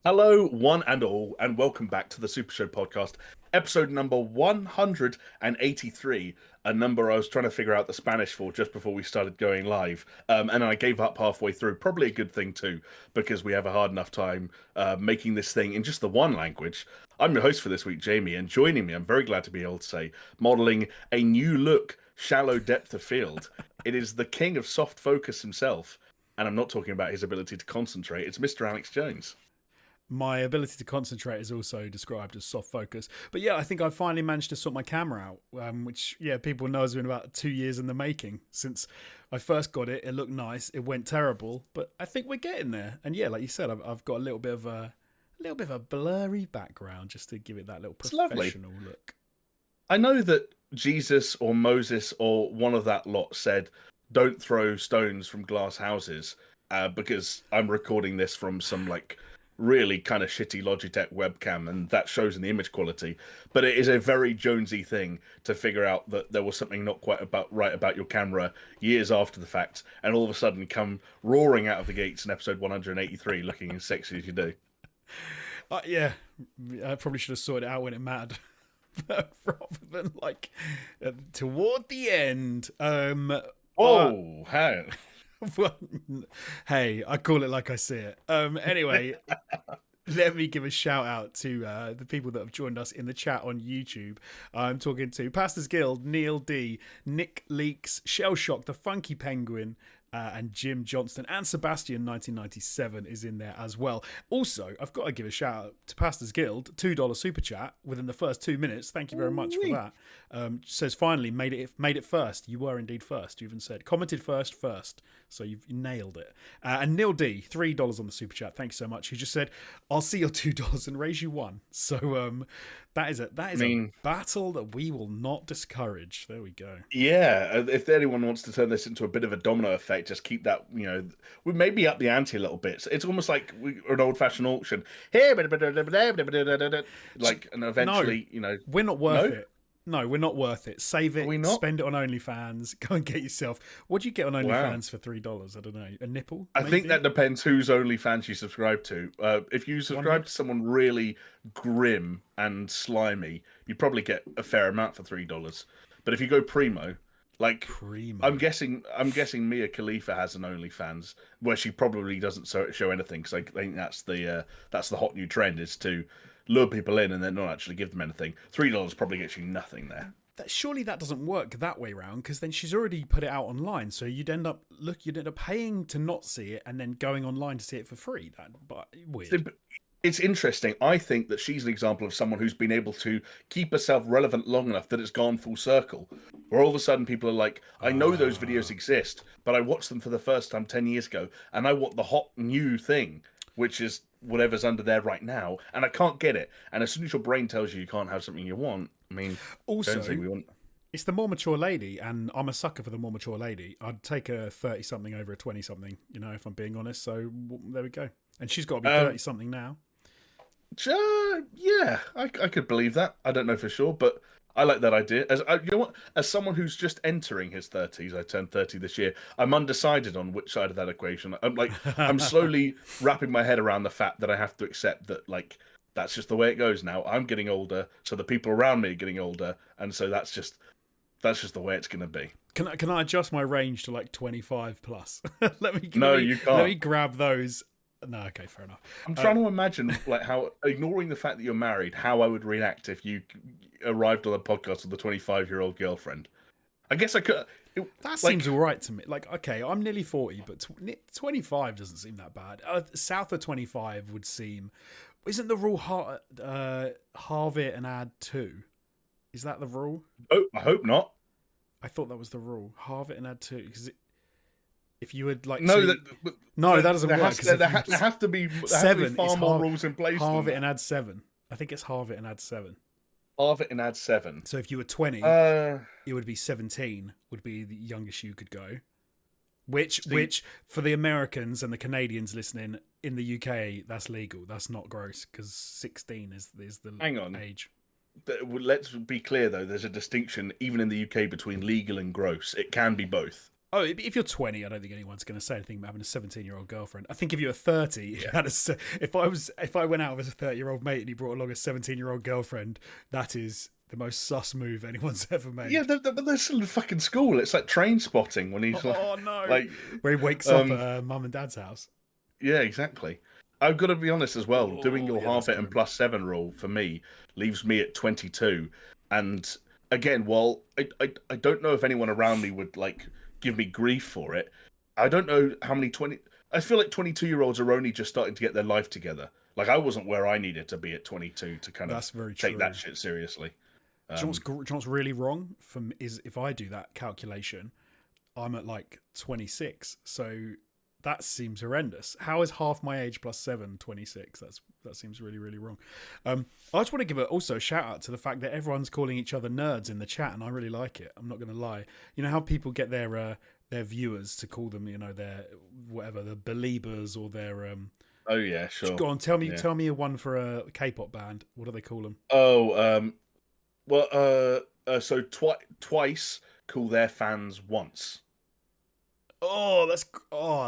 Hello, one and all, and welcome back to the Super Show podcast, episode number 183, a number I was trying to figure out the Spanish for just before we started going live. And I gave up halfway through. Probably a good thing, too, because we have a hard enough time making this thing in just the one language. I'm your host for this week, Jamie, and joining me, I'm very glad to be able to say, modeling a new look, shallow depth of field. It is the king of soft focus himself, and I'm not talking about his ability to concentrate, it's Mr. Alex Jones. My ability to concentrate is also described as soft focus. But yeah, I think I finally managed to sort my camera out, which, yeah, people know has been about 2 years in the making. Since I first got it, it looked nice. It went terrible, but I think we're getting there. And yeah, like you said, I've got a little bit of a blurry background just to give it that little It's lovely. professional look. I know that Jesus or Moses or one of that lot said, "Don't throw stones from glass houses," because I'm recording this from some really kind of shitty Logitech webcam, and that shows in the image quality. But it is a very Jonesy thing to figure out that there was something not quite right about your camera years after the fact, and all of a sudden come roaring out of the gates in episode 183, looking as sexy as you do. Yeah, I probably should have sorted it out when it mattered. Rather than toward the end. Whoa, how? Well, hey, I call it like I see it. Anyway, let me give a shout out to the people that have joined us in the chat on YouTube. I'm talking to Pastors Guild, Neil D, Nick Leaks, Shell Shock, the Funky Penguin, and Jim Johnston, and Sebastian 1997 is in there as well. Also, I've got to give a shout out to Pastors Guild, $2 super chat within the first 2 minutes. Thank you very much for that. Says finally made it first. You were indeed first. You even said commented first. So you've nailed it. And Neil D, $3 on the super chat. Thank you so much. He just said, "I'll see your $2 and raise you one." So that is a battle that we will not discourage. There we go. Yeah, if anyone wants to turn this into a bit of a domino effect, just keep that, we maybe up the ante a little bit. So it's almost like an old-fashioned auction. Here, and eventually, we're not worth it. No, we're not worth it. Save it. Are we not? Spend it on OnlyFans. Go and get yourself. What do you get on Wow. OnlyFans for $3? I don't know. A nipple? I think that depends whose OnlyFans you subscribe to. If you subscribe to someone really grim and slimy, you probably get a fair amount for $3. But if you go primo, Primo. I'm guessing Mia Khalifa has an OnlyFans where she probably doesn't show anything, because I think that's the hot new trend, is to lure people in and then not actually give them anything. $3 probably gets you nothing there. Surely that doesn't work that way round, because then she's already put it out online, so you'd end up paying to not see it and then going online to see it for free. But weird. It's interesting. I think that she's an example of someone who's been able to keep herself relevant long enough that it's gone full circle, where all of a sudden people are like, I know those videos exist, but I watched them for the first time 10 years ago, and I want the hot new thing, which is whatever's under there right now, and I can't get it. And as soon as your brain tells you can't have something you want, I mean, also, don't say we want... It's the more mature lady, and I'm a sucker for the more mature lady. I'd take a 30-something over a 20-something, if I'm being honest. So there we go. And she's got to be 30-something now. Yeah, I could believe that. I don't know for sure, but I like that idea. As someone who's just entering his 30s, I turned 30 this year. I'm undecided on which side of that equation. I'm slowly wrapping my head around the fact that I have to accept that, that's just the way it goes now. I'm getting older, so the people around me are getting older, and so that's just the way it's going to be. Can I adjust my range to 25 plus? You can't. Let me grab those. No, okay, fair enough. I'm trying to imagine how, ignoring the fact that you're married, how I would react if you arrived on a podcast with a 25-year-old girlfriend. I guess I could. That seems all right to me. Okay, I'm nearly 40, but 25 doesn't seem that bad. South of 25 would seem. Isn't the rule halve it and add 2? Is that the rule? Oh, I hope not. I thought that was the rule. Halve it and add 2, because if you would that doesn't work. There have to be far more rules in place. Halve it and add 7. I think it's halve it and add 7. Halve it and add 7. So if you were 20, it would be 17. Would be the youngest you could go. Which for the Americans and the Canadians listening in the UK, that's legal. That's not gross, because 16 is the age. Let's be clear though. There's a distinction even in the UK between legal and gross. It can be both. Oh, if you're 20, I don't think anyone's going to say anything about having a 17-year-old girlfriend. I think if you're 30, Yeah. if I went out with a 30-year-old mate and he brought along a 17-year-old girlfriend, that is the most sus move anyone's ever Yeah, made. but they're still in fucking school. It's like Train Spotting when he's Oh no! like, Where he wakes up at mum and dad's house. yeah, exactly. I've got to be honest as well. Doing Oh your yeah, that's half it and grim. +7 rule for me leaves me at 22. And again, while I don't know if anyone around me would like give me grief for it, I don't know how many 20. I feel like 22-year-olds are only just starting to get their life together. Like I wasn't where I needed to be at 22 to kind of That's very take that true. shit seriously. Do you know what's really wrong from is if I do that calculation, I'm at like 26. So that seems horrendous. How is half my age plus 7 26? That seems really, really wrong. I just want to give also a shout out to the fact that everyone's calling each other nerds in the chat, and I really like it. I'm not going to lie. You know how people get their viewers to call them, you know, their whatever, the believers or their Oh yeah, sure. Go on, Yeah. tell me a one for a K-pop band. What do they call them? Oh, well, so twice call their fans once. Oh,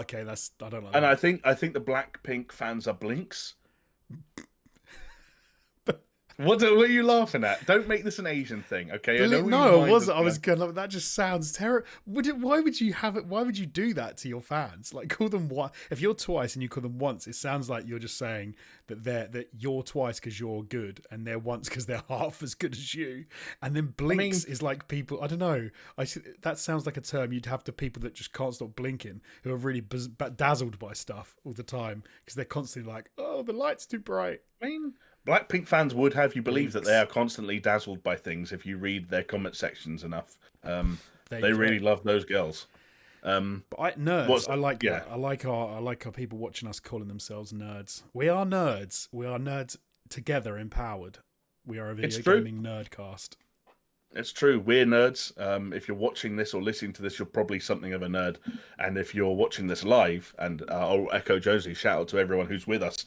okay. That's I don't like And that. I think the Blackpink fans are Blinks. What are you laughing at? Don't make this an Asian thing, okay? I know we No, I mind. wasn't. I was going. That just sounds terrible. Why would you have it? Why would you do that to your fans? Like call them what? If you're twice and you call them once, it sounds like you're just saying that you're twice because you're good and they're once because they're half as good as you. And then blinks is like people. I don't know. That sounds like a term you'd have to people that just can't stop blinking, who are really dazzled by stuff all the time because they're constantly like, oh, the light's too bright. I mean, Blackpink fans would have you believe that they Blinks. are constantly dazzled by things if you read their comment sections enough. There you They go. really love those girls. But nerds, What's I like yeah, that. I like our people watching us calling themselves nerds. We are nerds. We are nerds together, empowered. We are a it's video true. gaming nerdcast. It's true. We're nerds. If you're watching this or listening to this, you're probably something of a nerd. And if you're watching this live, and I'll echo Josie, shout out to everyone who's with us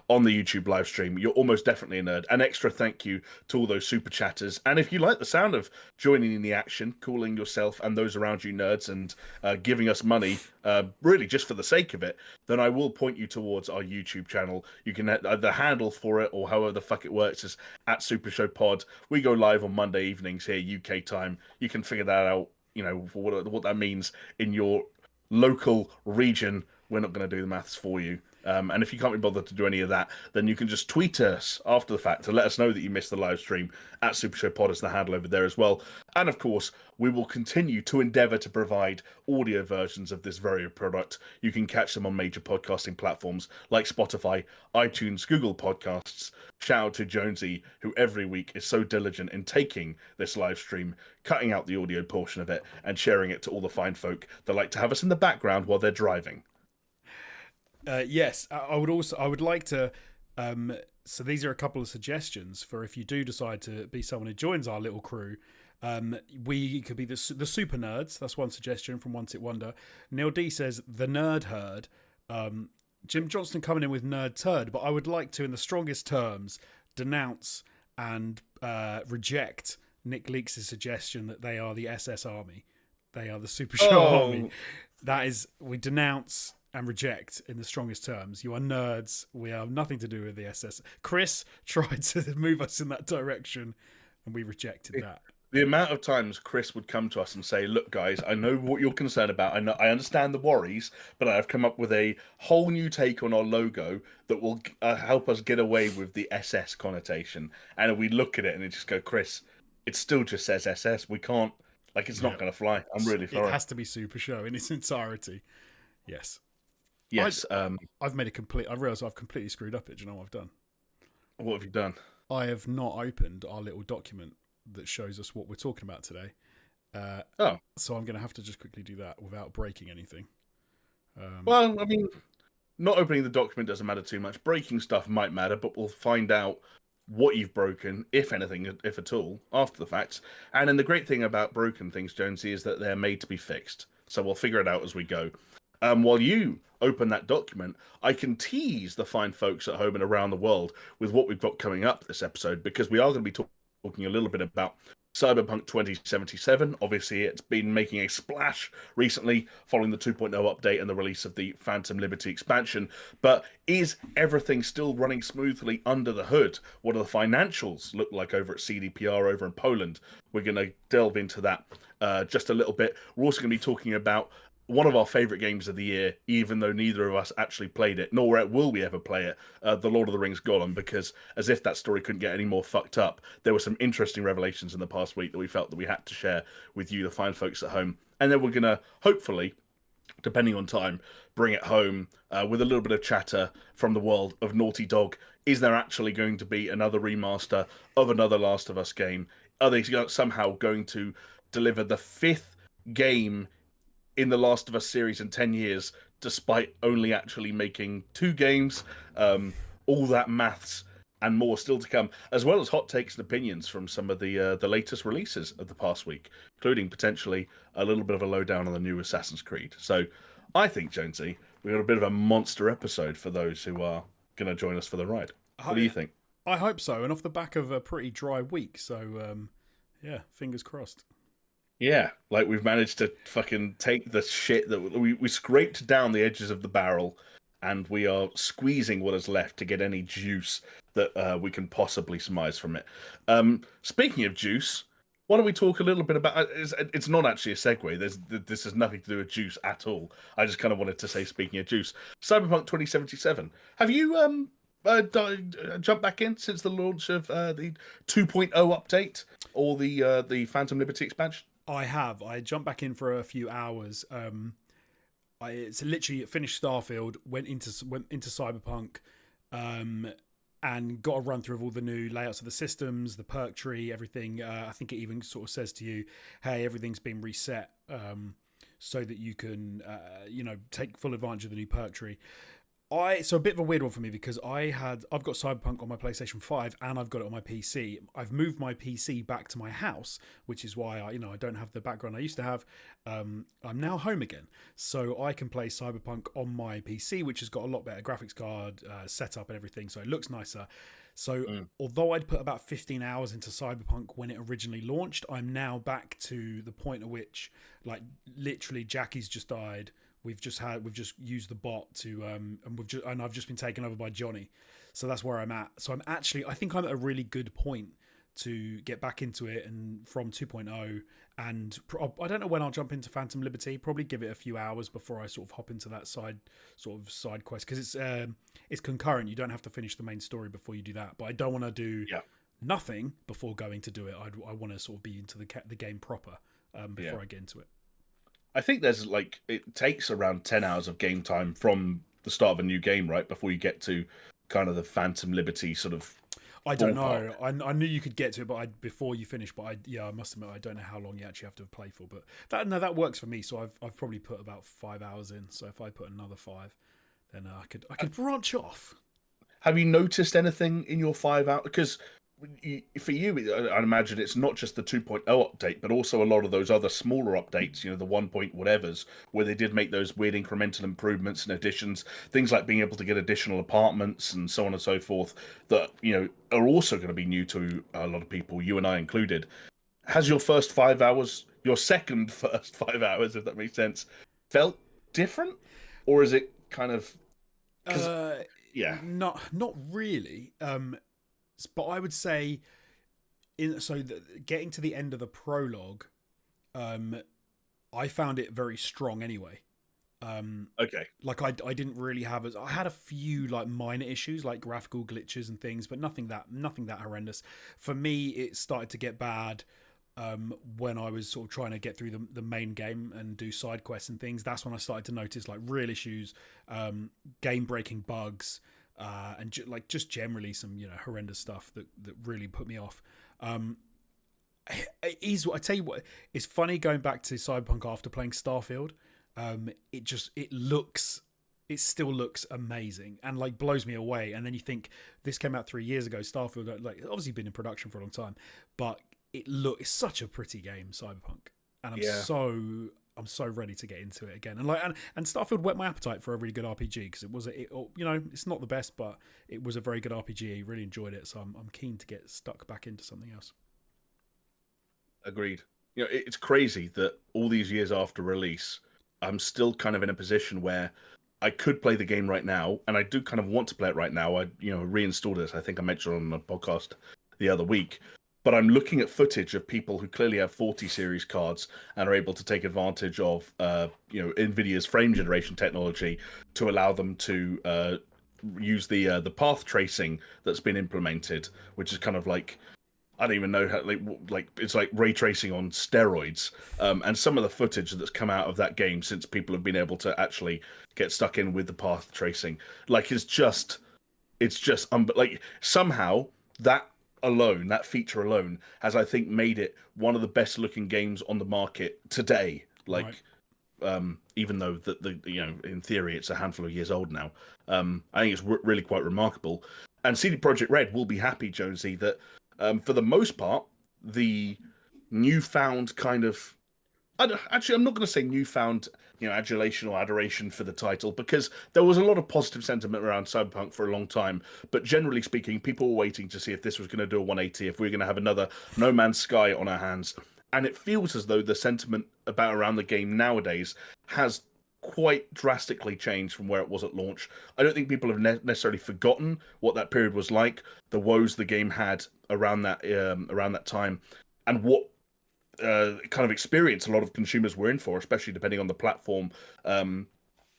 on the YouTube live stream, you're almost definitely a nerd. An extra thank you to all those super chatters. And if you like the sound of joining in the action, calling yourself and those around you nerds, and giving us money, really just for the sake of it, then I will point you towards our YouTube channel. You can the handle for it, or however the fuck it works, is at Super Show Pod. We go live on Monday evenings here, UK time. You can figure that out, you know, for what that means in your local region. We're not going to do the maths for you. And if you can't be bothered to do any of that, then you can just tweet us after the fact to let us know that you missed the live stream. At Super Show Pod is the handle over there as well. And of course, we will continue to endeavour to provide audio versions of this very product. You can catch them on major podcasting platforms like Spotify, iTunes, Google Podcasts. Shout out to Jonesy, who every week is so diligent in taking this live stream, cutting out the audio portion of it, and sharing it to all the fine folk that like to have us in the background while they're driving. Yes, I would like to. So these are a couple of suggestions for if you do decide to be someone who joins our little crew. We could be the super nerds. That's one suggestion from Once It Wonder. Neil D says the nerd herd. Jim Johnston coming in with nerd turd, but I would like to, in the strongest terms, denounce and reject Nick Leaks' suggestion that they are the SS Army. They are the Super Show Army. That is, we denounce and reject in the strongest terms. You are nerds. We have nothing to do with the SS. Chris tried to move us in that direction, and we rejected that. The amount of times Chris would come to us and say, "Look, guys, I know what you're concerned about. I understand the worries, but I've come up with a whole new take on our logo that will help us get away with the SS connotation." And we look at it and it just go, "Chris, it still just says SS. We can't, like, it's not going to fly. I'm really sorry. It has to be Super Show in its entirety." Yes. Yes. I've made a complete. I realise I've completely screwed up it. Do you know what I've done? What have you done? I have not opened our little document that shows us what we're talking about today. So I'm going to have to just quickly do that without breaking anything. Well, I mean, not opening the document doesn't matter too much. Breaking stuff might matter, but we'll find out what you've broken, if anything, if at all, after the fact. And then the great thing about broken things, Jonesy, is that they're made to be fixed. So we'll figure it out as we go. While you open that document, I can tease the fine folks at home and around the world with what we've got coming up this episode, because we are going to be talking a little bit about Cyberpunk 2077. Obviously, it's been making a splash recently following the 2.0 update and the release of the Phantom Liberty expansion. But is everything still running smoothly under the hood? What do the financials look like over at CDPR over in Poland? We're going to delve into that just a little bit. We're also going to be talking about one of our favorite games of the year, even though neither of us actually played it, nor will we ever play it, The Lord of the Rings Gollum, because as if that story couldn't get any more fucked up, there were some interesting revelations in the past week that we felt that we had to share with you, the fine folks at home. And then we're going to, hopefully, depending on time, bring it home with a little bit of chatter from the world of Naughty Dog. Is there actually going to be another remaster of another Last of Us game? Are they somehow going to deliver the fifth game in the Last of Us series in 10 years, despite only actually making 2 games? All that maths and more still to come, as well as hot takes and opinions from some of the latest releases of the past week, including potentially a little bit of a lowdown on the new Assassin's Creed. So I think, Jonesy, we got a bit of a monster episode for those who are going to join us for the ride. What do you think? I hope so, and off the back of a pretty dry week, so yeah, fingers crossed. Yeah, like we've managed to fucking take the shit that we scraped down the edges of the barrel, and we are squeezing what is left to get any juice that we can possibly surmise from it. Speaking of juice, why don't we talk a little bit about? It's not actually a segue. This has nothing to do with juice at all. I just kind of wanted to say, speaking of juice, Cyberpunk 2077. Have you jumped back in since the launch of the 2.0 update or the Phantom Liberty expansion? I have. I jumped back in for a few hours. It's literally finished Starfield, went into Cyberpunk, and got a run through of all the new layouts of the systems, the perk tree, everything. I think it even sort of says to you, "Hey, everything's been reset, so that you can, take full advantage of the new perk tree." So a bit of a weird one for me because I've got Cyberpunk on my PlayStation 5 and I've got it on my PC. I've moved my PC back to my house, which is why I don't have the background I used to have. I'm now home again, so I can play Cyberpunk on my PC, which has got a lot better graphics card setup and everything, so it looks nicer. So although I'd put about 15 hours into Cyberpunk when it originally launched, I'm now back to the point at which, like, literally Jackie's just died. We've just used the bot to and I've just been taken over by Johnny, so that's where I'm at. So I think I'm at a really good point to get back into it, and from 2.0, and I don't know when I'll jump into Phantom Liberty. Probably give it a few hours before I sort of hop into that side quest, because it's concurrent. You don't have to finish the main story before you do that, but I don't want to do nothing before going to do it. I want to sort of be into the game proper before I get into it. I think there's it takes around 10 hours of game time from the start of a new game, right? Before you get to kind of the Phantom Liberty sort of. I don't know. I knew you could get to it, before you finish. But I must admit, I don't know how long you actually have to play for. But that works for me. So I've probably put about 5 hours in. So if I put another 5, then I could branch off. Have you noticed anything in your 5 hours? Because for you, I imagine it's not just the 2.0 update, but also a lot of those other smaller updates, the 1 point whatevers, where they did make those weird incremental improvements and additions, things like being able to get additional apartments and so on and so forth, that, are also going to be new to a lot of people, you and I included. Has your first 5 hours, your second first 5 hours, if that makes sense, felt different? Or is it kind of... Not really. But I would say, getting to the end of the prologue, I found it very strong anyway. Okay. Like I didn't really have I had a few like minor issues, like graphical glitches and things, but nothing that horrendous. For me, it started to get bad when I was sort of trying to get through the main game and do side quests and things. That's when I started to notice like real issues, game breaking bugs. And just generally some horrendous stuff that really put me off. I tell you what, it's funny going back to Cyberpunk after playing Starfield. It still looks amazing and like blows me away. And then you think this came out 3 years ago. Starfield, like, obviously been in production for a long time, but it's such a pretty game, Cyberpunk, and I'm so ready to get into it again. And Starfield whet my appetite for a really good RPG, because it's not the best, but it was a very good RPG. Really enjoyed it, so I'm keen to get stuck back into something else. Agreed. It's crazy that all these years after release, I'm still kind of in a position where I could play the game right now, and I do kind of want to play it right now. I, reinstalled it. I think I mentioned on the podcast the other week. But I'm looking at footage of people who clearly have 40 series cards and are able to take advantage of, Nvidia's frame generation technology to allow them to use the path tracing that's been implemented, which is kind of like I don't even know how like it's like ray tracing on steroids. And some of the footage that's come out of that game since people have been able to actually get stuck in with the path tracing, like like somehow that that feature alone, has I think made it one of the best looking games on the market today. Right. Like, even though in theory it's a handful of years old now, I think it's really quite remarkable. And CD Projekt Red will be happy, Jonesy, that for the most part, the newfound kind of I'm not going to say newfound, adulation or adoration for the title, because there was a lot of positive sentiment around Cyberpunk for a long time. But generally speaking, people were waiting to see if this was going to do a 180, if we were going to have another No Man's Sky on our hands. And it feels as though the sentiment about around the game nowadays has quite drastically changed from where it was at launch. I don't think people have necessarily forgotten what that period was like, the woes the game had around that time, and what kind of experience a lot of consumers were in for, especially depending on the platform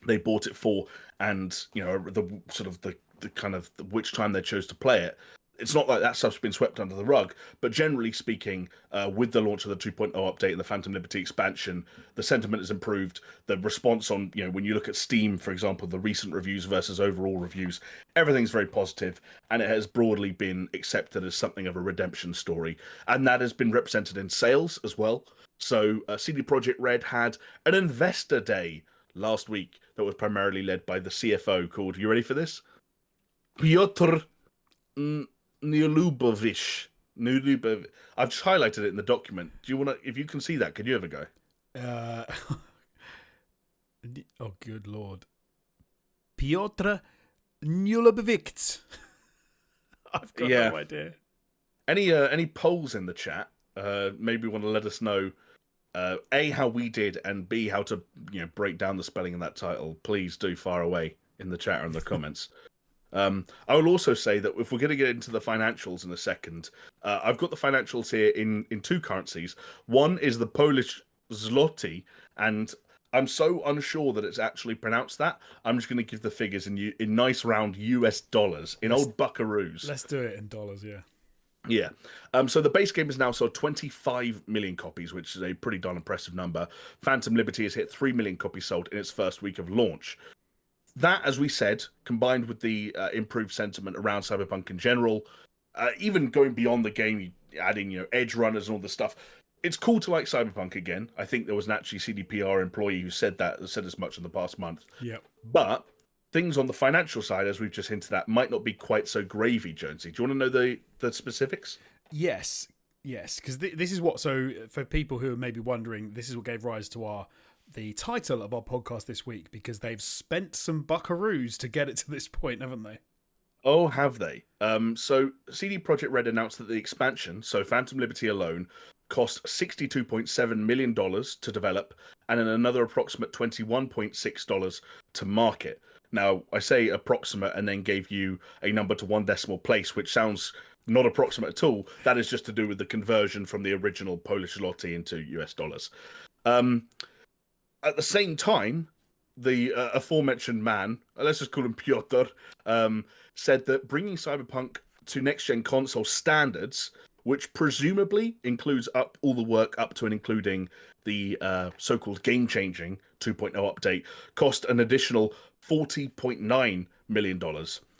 they bought it for, and the sort of the kind of which time they chose to play it. It's not like that stuff's been swept under the rug, but generally speaking, with the launch of the 2.0 update and the Phantom Liberty expansion, the sentiment has improved. The response on, when you look at Steam, for example, the recent reviews versus overall reviews, everything's very positive, and it has broadly been accepted as something of a redemption story. And that has been represented in sales as well. So CD Projekt Red had an investor day last week that was primarily led by the CFO called, you ready for this? Piotr Nilubovich. I've just highlighted it in the document. Do you want to? If you can see that, can you ever go? Oh, good lord, Piotr Nilubovich. I've got no idea. Any polls in the chat? Maybe want to let us know. A, how we did, and B, how to break down the spelling of that title. Please do fire away in the chat or in the comments. I will also say that if we're going to get into the financials in a second, I've got the financials here in two currencies. One is the Polish zloty, and I'm so unsure that it's actually pronounced that. I'm just going to give the figures in nice round US dollars, old buckaroos. Let's do it in dollars, yeah. Yeah. So the base game has now sold 25 million copies, which is a pretty darn impressive number. Phantom Liberty has hit 3 million copies sold in its first week of launch. That, as we said, combined with the improved sentiment around Cyberpunk in general, even going beyond the game, adding edge runners and all this stuff, it's cool to like Cyberpunk again. I think there was an actually CDPR employee who said as much in the past month. Yeah. But things on the financial side, as we've just hinted at, might not be quite so gravy, Jonesy. Do you want to know the specifics? Yes, because this is what. So for people who are maybe wondering, this is what gave rise to the title of our podcast this week, because they've spent some buckaroos to get it to this point, haven't they? Oh, have they? So CD Projekt Red announced that the expansion, so Phantom Liberty alone, cost $62.7 million to develop, and then another approximate $21.6 to market. Now, I say approximate and then gave you a number to one decimal place, which sounds not approximate at all. That is just to do with the conversion from the original Polish zloty into US dollars. At the same time, the aforementioned man, let's just call him Piotr, said that bringing Cyberpunk to next-gen console standards, which presumably includes all the work up to and including the so-called game-changing 2.0 update, cost an additional $40.9 million.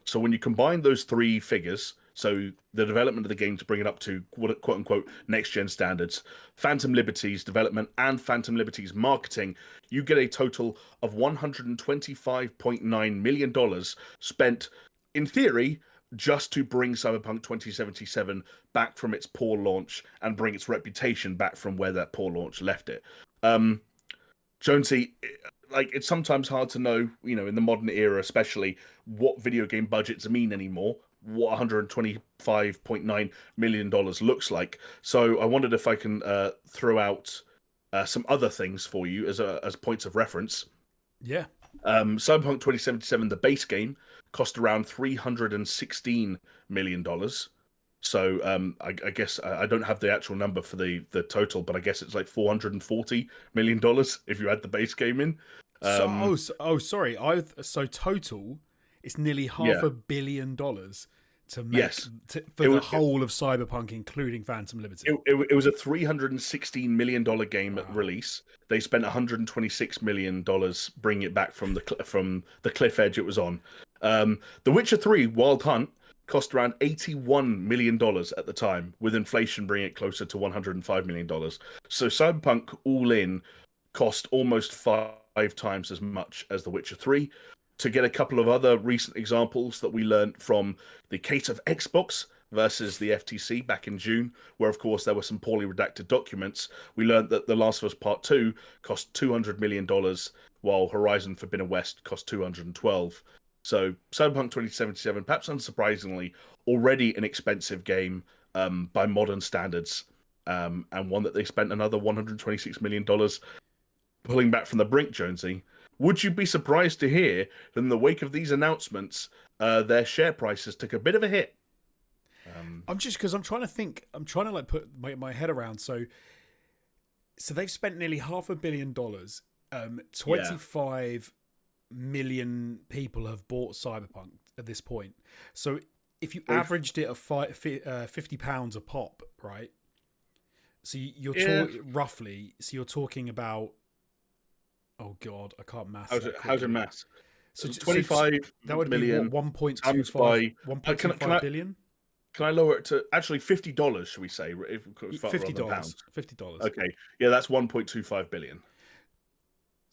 So when you combine those three figures, so the development of the game to bring it up to quote-unquote next-gen standards, Phantom Liberty's development, and Phantom Liberty's marketing, you get a total of $125.9 million spent, in theory, just to bring Cyberpunk 2077 back from its poor launch and bring its reputation back from where that poor launch left it. Jonesy, it's sometimes hard to know, in the modern era especially, what video game budgets mean anymore. what 125.9 million dollars looks like. So I wondered if I can throw out some other things for you as points of reference. Yeah. Cyberpunk 2077, the base game, cost around $316 million. So I guess I don't have the actual number for the total, but I guess it's like $440 million if you add the base game in. Sorry. So total, it's nearly half Yeah. $1 billion to make Yes. for It the was whole of Cyberpunk, including Phantom Liberty. it was a $316 million game at Wow. release. They spent $126 million bringing it back from the cliff edge it was on. The Witcher 3 Wild Hunt cost around $81 million at the time, with inflation bringing it closer to $105 million. So Cyberpunk all in cost almost 5 times as much as The Witcher 3. To get a couple of other recent examples that we learned from the case of Xbox versus the FTC back in June, where of course there were some poorly redacted documents, we learned that The Last of Us Part 2 cost $200 million, while Horizon Forbidden West cost 212. So Cyberpunk 2077, perhaps unsurprisingly, already an expensive game by modern standards, and one that they spent another $126 million pulling back from the brink, Jonesy. Would you be surprised to hear that in the wake of these announcements, their share prices took a bit of a hit? I'm just because I'm trying to think. I'm trying to like put my head around. So they've spent nearly $500 million. 25 million people have bought Cyberpunk at this point. So if you averaged it at £50 a pop, right? So you're roughly. So you're talking about. Oh God, I can't math. How's it math? So 25 that would million be what, times by 1.25 billion? Can I lower it to actually $50? Should we say if $50. $50. Okay, yeah, that's 1.25 billion.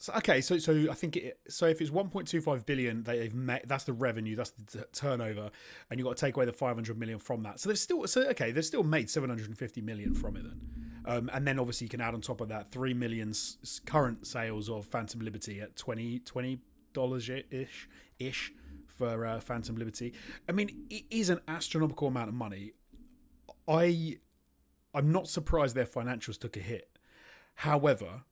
So, okay, so I think if it's 1.25 billion, they've met. That's the revenue, that's the turnover, and you've got to take away the 500 million from that. So they've still made 750 million from it then, and then obviously you can add on top of that 3 million current sales of Phantom Liberty at $20 ish for Phantom Liberty. I mean, it is an astronomical amount of money. I'm not surprised their financials took a hit. However,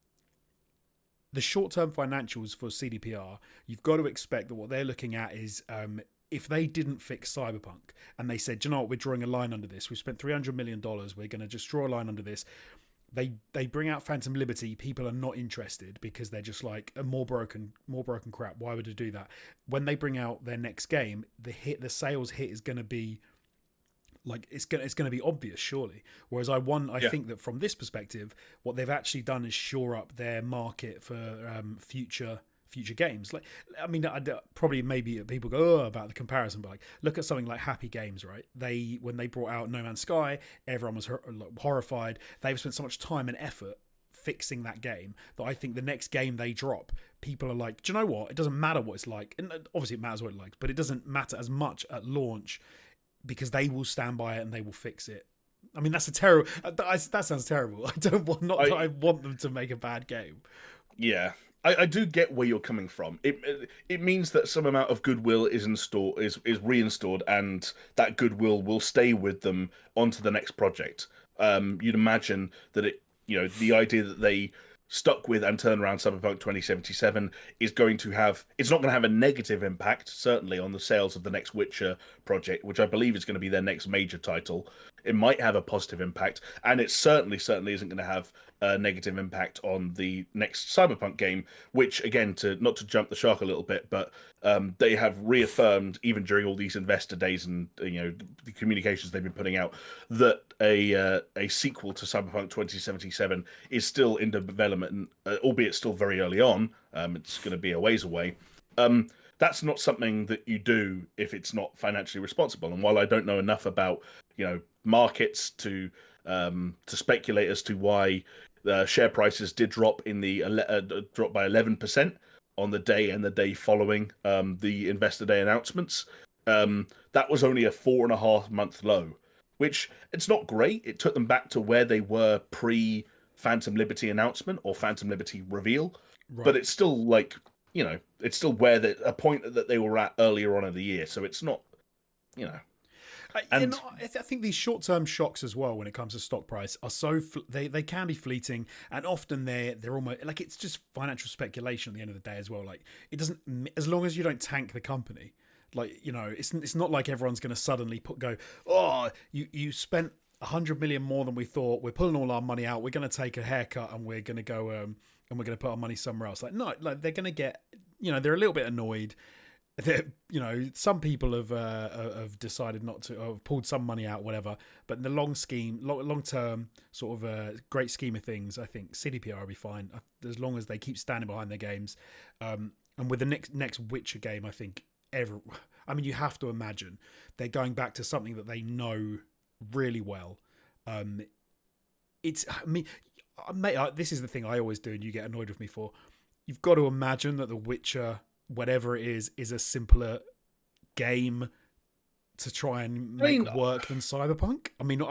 the short-term financials for CDPR, you've got to expect that what they're looking at is if they didn't fix Cyberpunk and they said, you know what, we're drawing a line under this. We've spent $300 million. We're going to just draw a line under this. They bring out Phantom Liberty. People are not interested because they're just like more broken crap. Why would they do that? When they bring out their next game, the sales hit is going to be like it's going to be obvious, surely. Whereas I think that from this perspective, what they've actually done is shore up their market for future games. Like, I mean, probably maybe people go about the comparison, but like look at something like Happy Games, right? When they brought out No Man's Sky, everyone was horrified. They've spent so much time and effort fixing that game that I think the next game they drop, people are like, do you know what? It doesn't matter what it's like, and obviously it matters what it likes, but it doesn't matter as much at launch because they will stand by it and they will fix it. I mean, that's a terrible. That sounds terrible. I want them to make a bad game. Yeah, I do get where you're coming from. It means that some amount of goodwill is reinstalled, and that goodwill will stay with them onto the next project. You'd imagine that the idea that they stuck with and turn around Cyberpunk 2077 is going to it's not going to have a negative impact, certainly, on the sales of the next Witcher project, which I believe is going to be their next major title. It might have a positive impact, and it certainly isn't going to have a negative impact on the next Cyberpunk game, which, again, not to jump the shark a little bit, but they have reaffirmed, even during all these investor days and the communications they've been putting out, that a sequel to Cyberpunk 2077 is still in development, albeit still very early on. It's going to be a ways away. That's not something that you do if it's not financially responsible. And while I don't know enough about markets to speculate as to why the share prices did drop drop by 11% on the day and the day following the Investor Day announcements, that was only a 4.5-month low, which it's not great. It took them back to where they were pre Phantom Liberty announcement or Phantom Liberty reveal, right. But it's still it's still where a point that they were at earlier on in the year. So it's not. And I think these short-term shocks as well, when it comes to stock price, are so they can be fleeting, and often they're almost like it's just financial speculation at the end of the day as well. Like it doesn't, as long as you don't tank the company, like it's not like everyone's going to suddenly go, oh, you spent 100 million more than we thought. We're pulling all our money out. We're going to take a haircut and we're going to go and we're going to put our money somewhere else. Like no, like they're going to get, they're a little bit annoyed. Some people have decided not to, have pulled some money out, whatever. But in the long term sort of great scheme of things, I think CDPR will be fine as long as they keep standing behind their games. And with the next Witcher game, I think you have to imagine they're going back to something that they know really well. This is the thing I always do, and you get annoyed with me for. You've got to imagine that the Witcher, whatever it is a simpler game to try and make work than Cyberpunk. I mean,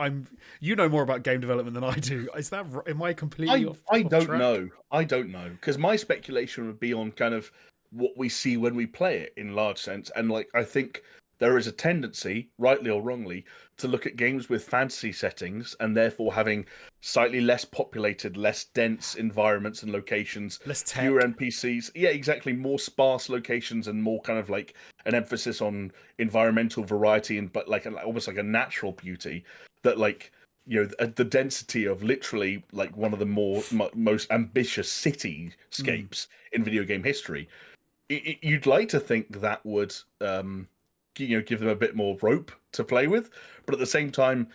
you know more about game development than I do. Is that, am I completely off I don't track? know. I don't know, because my speculation would be on kind of what we see when we play it in large sense, and like I think there is a tendency, rightly or wrongly, to look at games with fantasy settings and therefore having slightly less populated, less dense environments and locations, Less tech. fewer NPCs. Yeah, exactly. More sparse locations and more kind of like an emphasis on environmental variety and but like almost like a natural beauty that like the density of literally like one of the most ambitious cityscapes in video game history. You'd like to think that would give them a bit more rope to play with, but at the same time,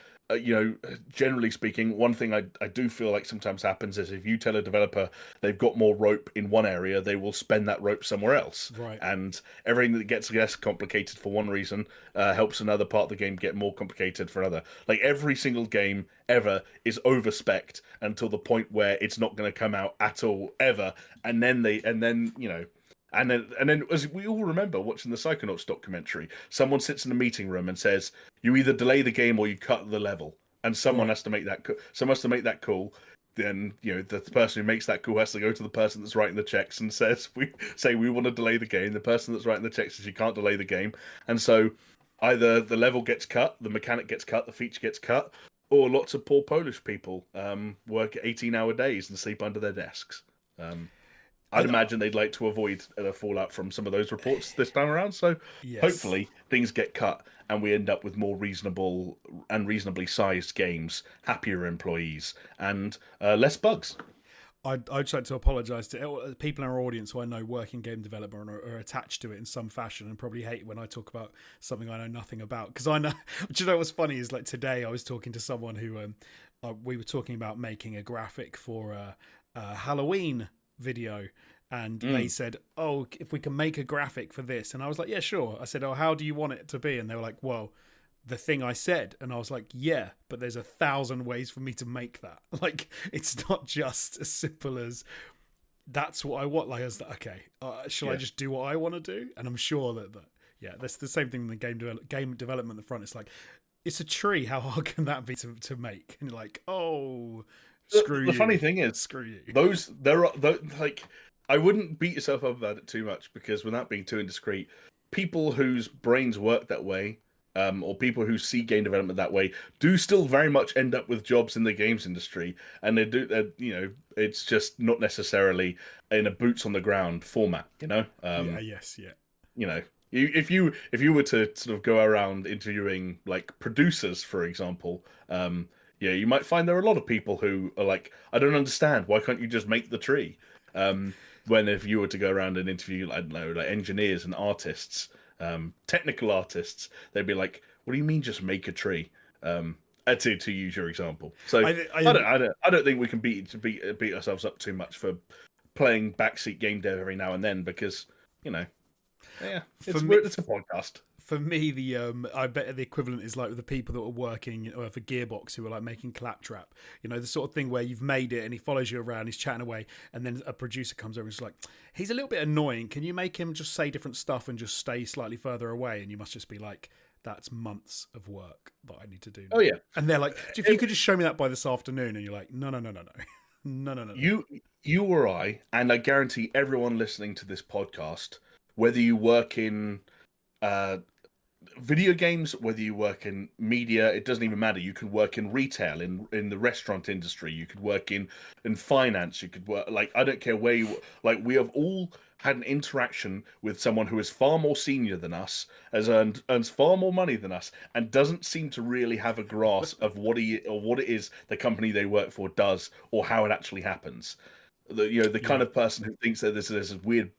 generally speaking, one thing I do feel like sometimes happens is if you tell a developer they've got more rope in one area, they will spend that rope somewhere else, Right? And everything that gets less complicated for one reason helps another part of the game get more complicated for another. Like every single game ever is over-spec'd until the point where it's not going to come out at all ever, and then And then, as we all remember watching the Psychonauts documentary, someone sits in a meeting room and says, "You either delay the game or you cut the level," and someone has to make that. Someone has to make that call. Then the person who makes that call has to go to the person that's writing the checks and says, "We want to delay the game." The person that's writing the checks says, "You can't delay the game," and so either the level gets cut, the mechanic gets cut, the feature gets cut, or lots of poor Polish people work 18-hour days and sleep under their desks. I'd imagine they'd like to avoid the fallout from some of those reports this time around. So hopefully things get cut and we end up with more reasonable and reasonably sized games, happier employees, and less bugs. I'd just like to apologise to people in our audience who I know work in game development or are attached to it in some fashion and probably hate when I talk about something I know nothing about. Because I know, do you know what's funny is like today I was talking to someone who we were talking about making a graphic for a Halloween video, and they said, "Oh, if we can make a graphic for this," and I was like, "Yeah, sure." I said, "Oh, how do you want it to be?" And they were like, "Well, the thing I said," and I was like, "Yeah, but there's 1,000 ways for me to make that. Like, it's not just as simple as that's what I want." Like, I was like, "Okay, shall I just do what I want to do?" And I'm sure that that's the same thing in the game development. The front, it's like, it's a tree. How hard can that be to make? And you're like, "Oh, screw you." The funny thing is, screw you. Like, I wouldn't beat yourself up about it too much, because without being too indiscreet, people whose brains work that way, or people who see game development that way, do still very much end up with jobs in the games industry, and they do. It's just not necessarily in a boots on the ground format. Yes. If you were to sort of go around interviewing like producers, for example, you might find there are a lot of people who are like, "I don't understand. Why can't you just make the tree?" When if you were to go around and interview, I don't know, like engineers and artists, technical artists, they'd be like, "What do you mean, just make a tree?" To use your example. So I don't think we can beat ourselves up too much for playing backseat game dev every now and then, because it's a podcast. For me, I bet the equivalent is like the people that were working for Gearbox who were like making Claptrap. The sort of thing where you've made it and he follows you around, he's chatting away, and then a producer comes over and is like, "He's a little bit annoying. Can you make him just say different stuff and just stay slightly further away?" And you must just be like, "That's months of work that I need to do now." Oh yeah. And they're like, "If you could just show me that by this afternoon," and you're like, no. No. You or I, and I guarantee everyone listening to this podcast, whether you work in video games, whether you work in media, it doesn't even matter. You can work in retail, in the restaurant industry. You could work in finance. You could work, like, I don't care where you, like, we have all had an interaction with someone who is far more senior than us, earns far more money than us, and doesn't seem to really have a grasp of what it is the company they work for does, or how it actually happens. The kind Yeah, of person who thinks that there's this weird,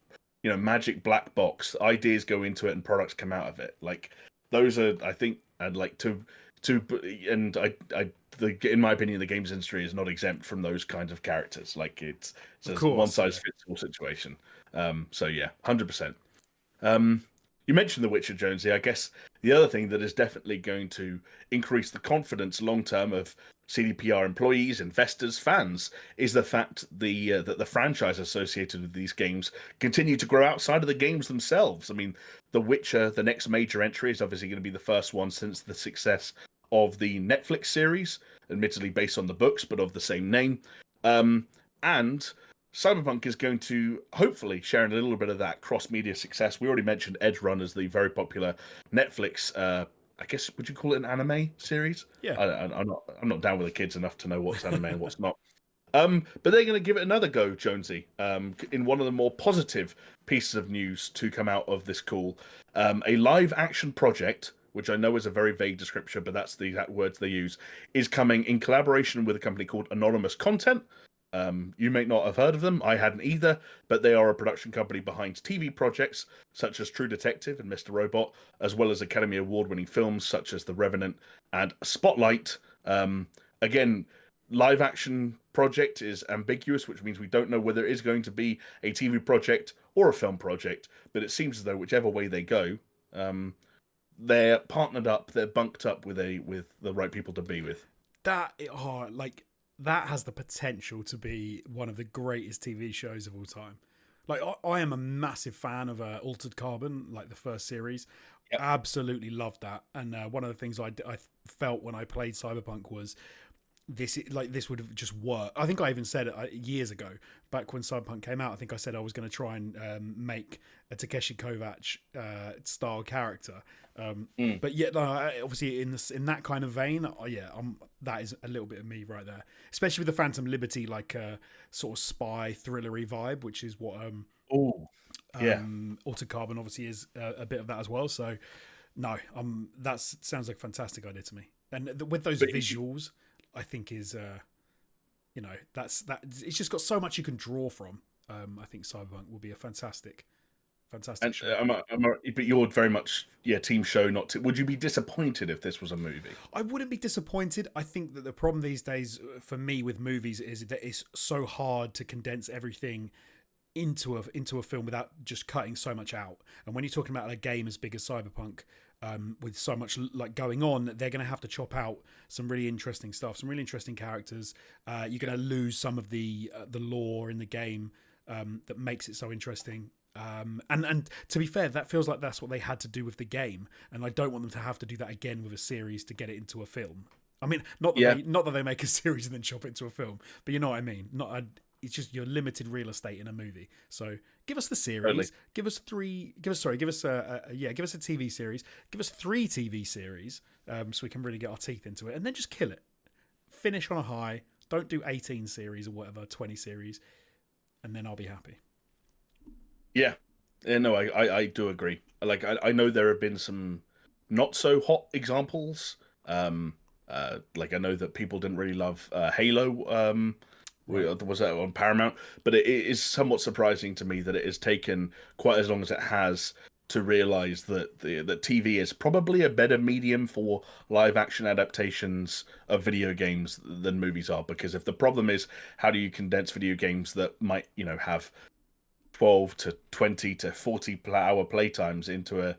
magic black box. Ideas go into it and products come out of it. Like, those are, I think, I'd like to, and in my opinion, the games industry is not exempt from those kinds of characters. Like, it's of a one course. size Yeah, fits all situation. So yeah, 100%. Um, you mentioned The Witcher, Jonesy. I guess the other thing that is definitely going to increase the confidence long term of CDPR employees, investors, fans is the fact that the franchise associated with these games continue to grow outside of the games themselves. I mean, The Witcher, the next major entry, is obviously going to be the first one since the success of the Netflix series, admittedly based on the books, but of the same name. And Cyberpunk is going to hopefully share a little bit of that cross-media success. We already mentioned Edge Runners, the very popular Netflix. I guess would you call it an anime series? yeah. I'm not down with the kids enough to know what's anime and what's not. But they're going to give it another go, Jonesy. In one of the more positive pieces of news to come out of this call, a live-action project, which I know is a very vague description, but that's the exact words they use, is coming in collaboration with a company called Anonymous Content. You may not have heard of them. I hadn't either, but they are a production company behind TV projects such as True Detective and Mr. Robot, as well as Academy Award-winning films such as The Revenant and Spotlight. Again, live action project is ambiguous, which means we don't know whether it is going to be a TV project or a film project. But it seems as though whichever way they go, they're partnered up, they're bunked up with the right people to be with. Like that has the potential to be one of the greatest TV shows of all time. Like I am a massive fan of Altered Carbon, like the first series. Yep. Absolutely loved that. And one of the things I felt when I played Cyberpunk was this would have just worked. I think I even said it years ago, back when Cyberpunk came out. I think I said I was going to try and make a Takeshi Kovacs style character. But yet, obviously, in that kind of vein, that is a little bit of me right there. Especially with the Phantom Liberty, like sort of spy thrillery vibe, which is what Oh, yeah. Altered Carbon obviously is a bit of that as well. So no, that sounds like a fantastic idea to me. And with those visuals, I think is that's it's just got so much you can draw from. I think Cyberpunk will be a fantastic And show. but you're very much team show. Not to, would you be disappointed if this was a movie? I wouldn't be disappointed. I think that the problem these days for me with movies is that it's so hard to condense everything into a film without just cutting so much out. And when you're talking about a game as big as Cyberpunk, with so much like going on, they're going to have to chop out some really interesting stuff, some really interesting characters. You're going to lose some of the lore in the game that makes it so interesting. And to be fair, that feels like that's what they had to do with the game, and I don't want them to have to do that again with a series to get it into a film. I mean, not that they make a series and then chop it into a film, but you know what I mean. It's just your limited real estate in a movie. So give us the series. Totally. Give us a TV series. Give us 3 TV series, so we can really get our teeth into it, and then just kill it. Finish on a high. Don't do 18 series or whatever, 20 series, and then I'll be happy. Yeah, no, I do agree. Like, I know there have been some not so hot examples. Like, I know that people didn't really love Halo. Right. Was that on Paramount? But it is somewhat surprising to me that it has taken quite as long as it has to realize that that TV is probably a better medium for live action adaptations of video games than movies are. Because if the problem is how do you condense video games that might have 12 to 20 to 40 hour playtimes into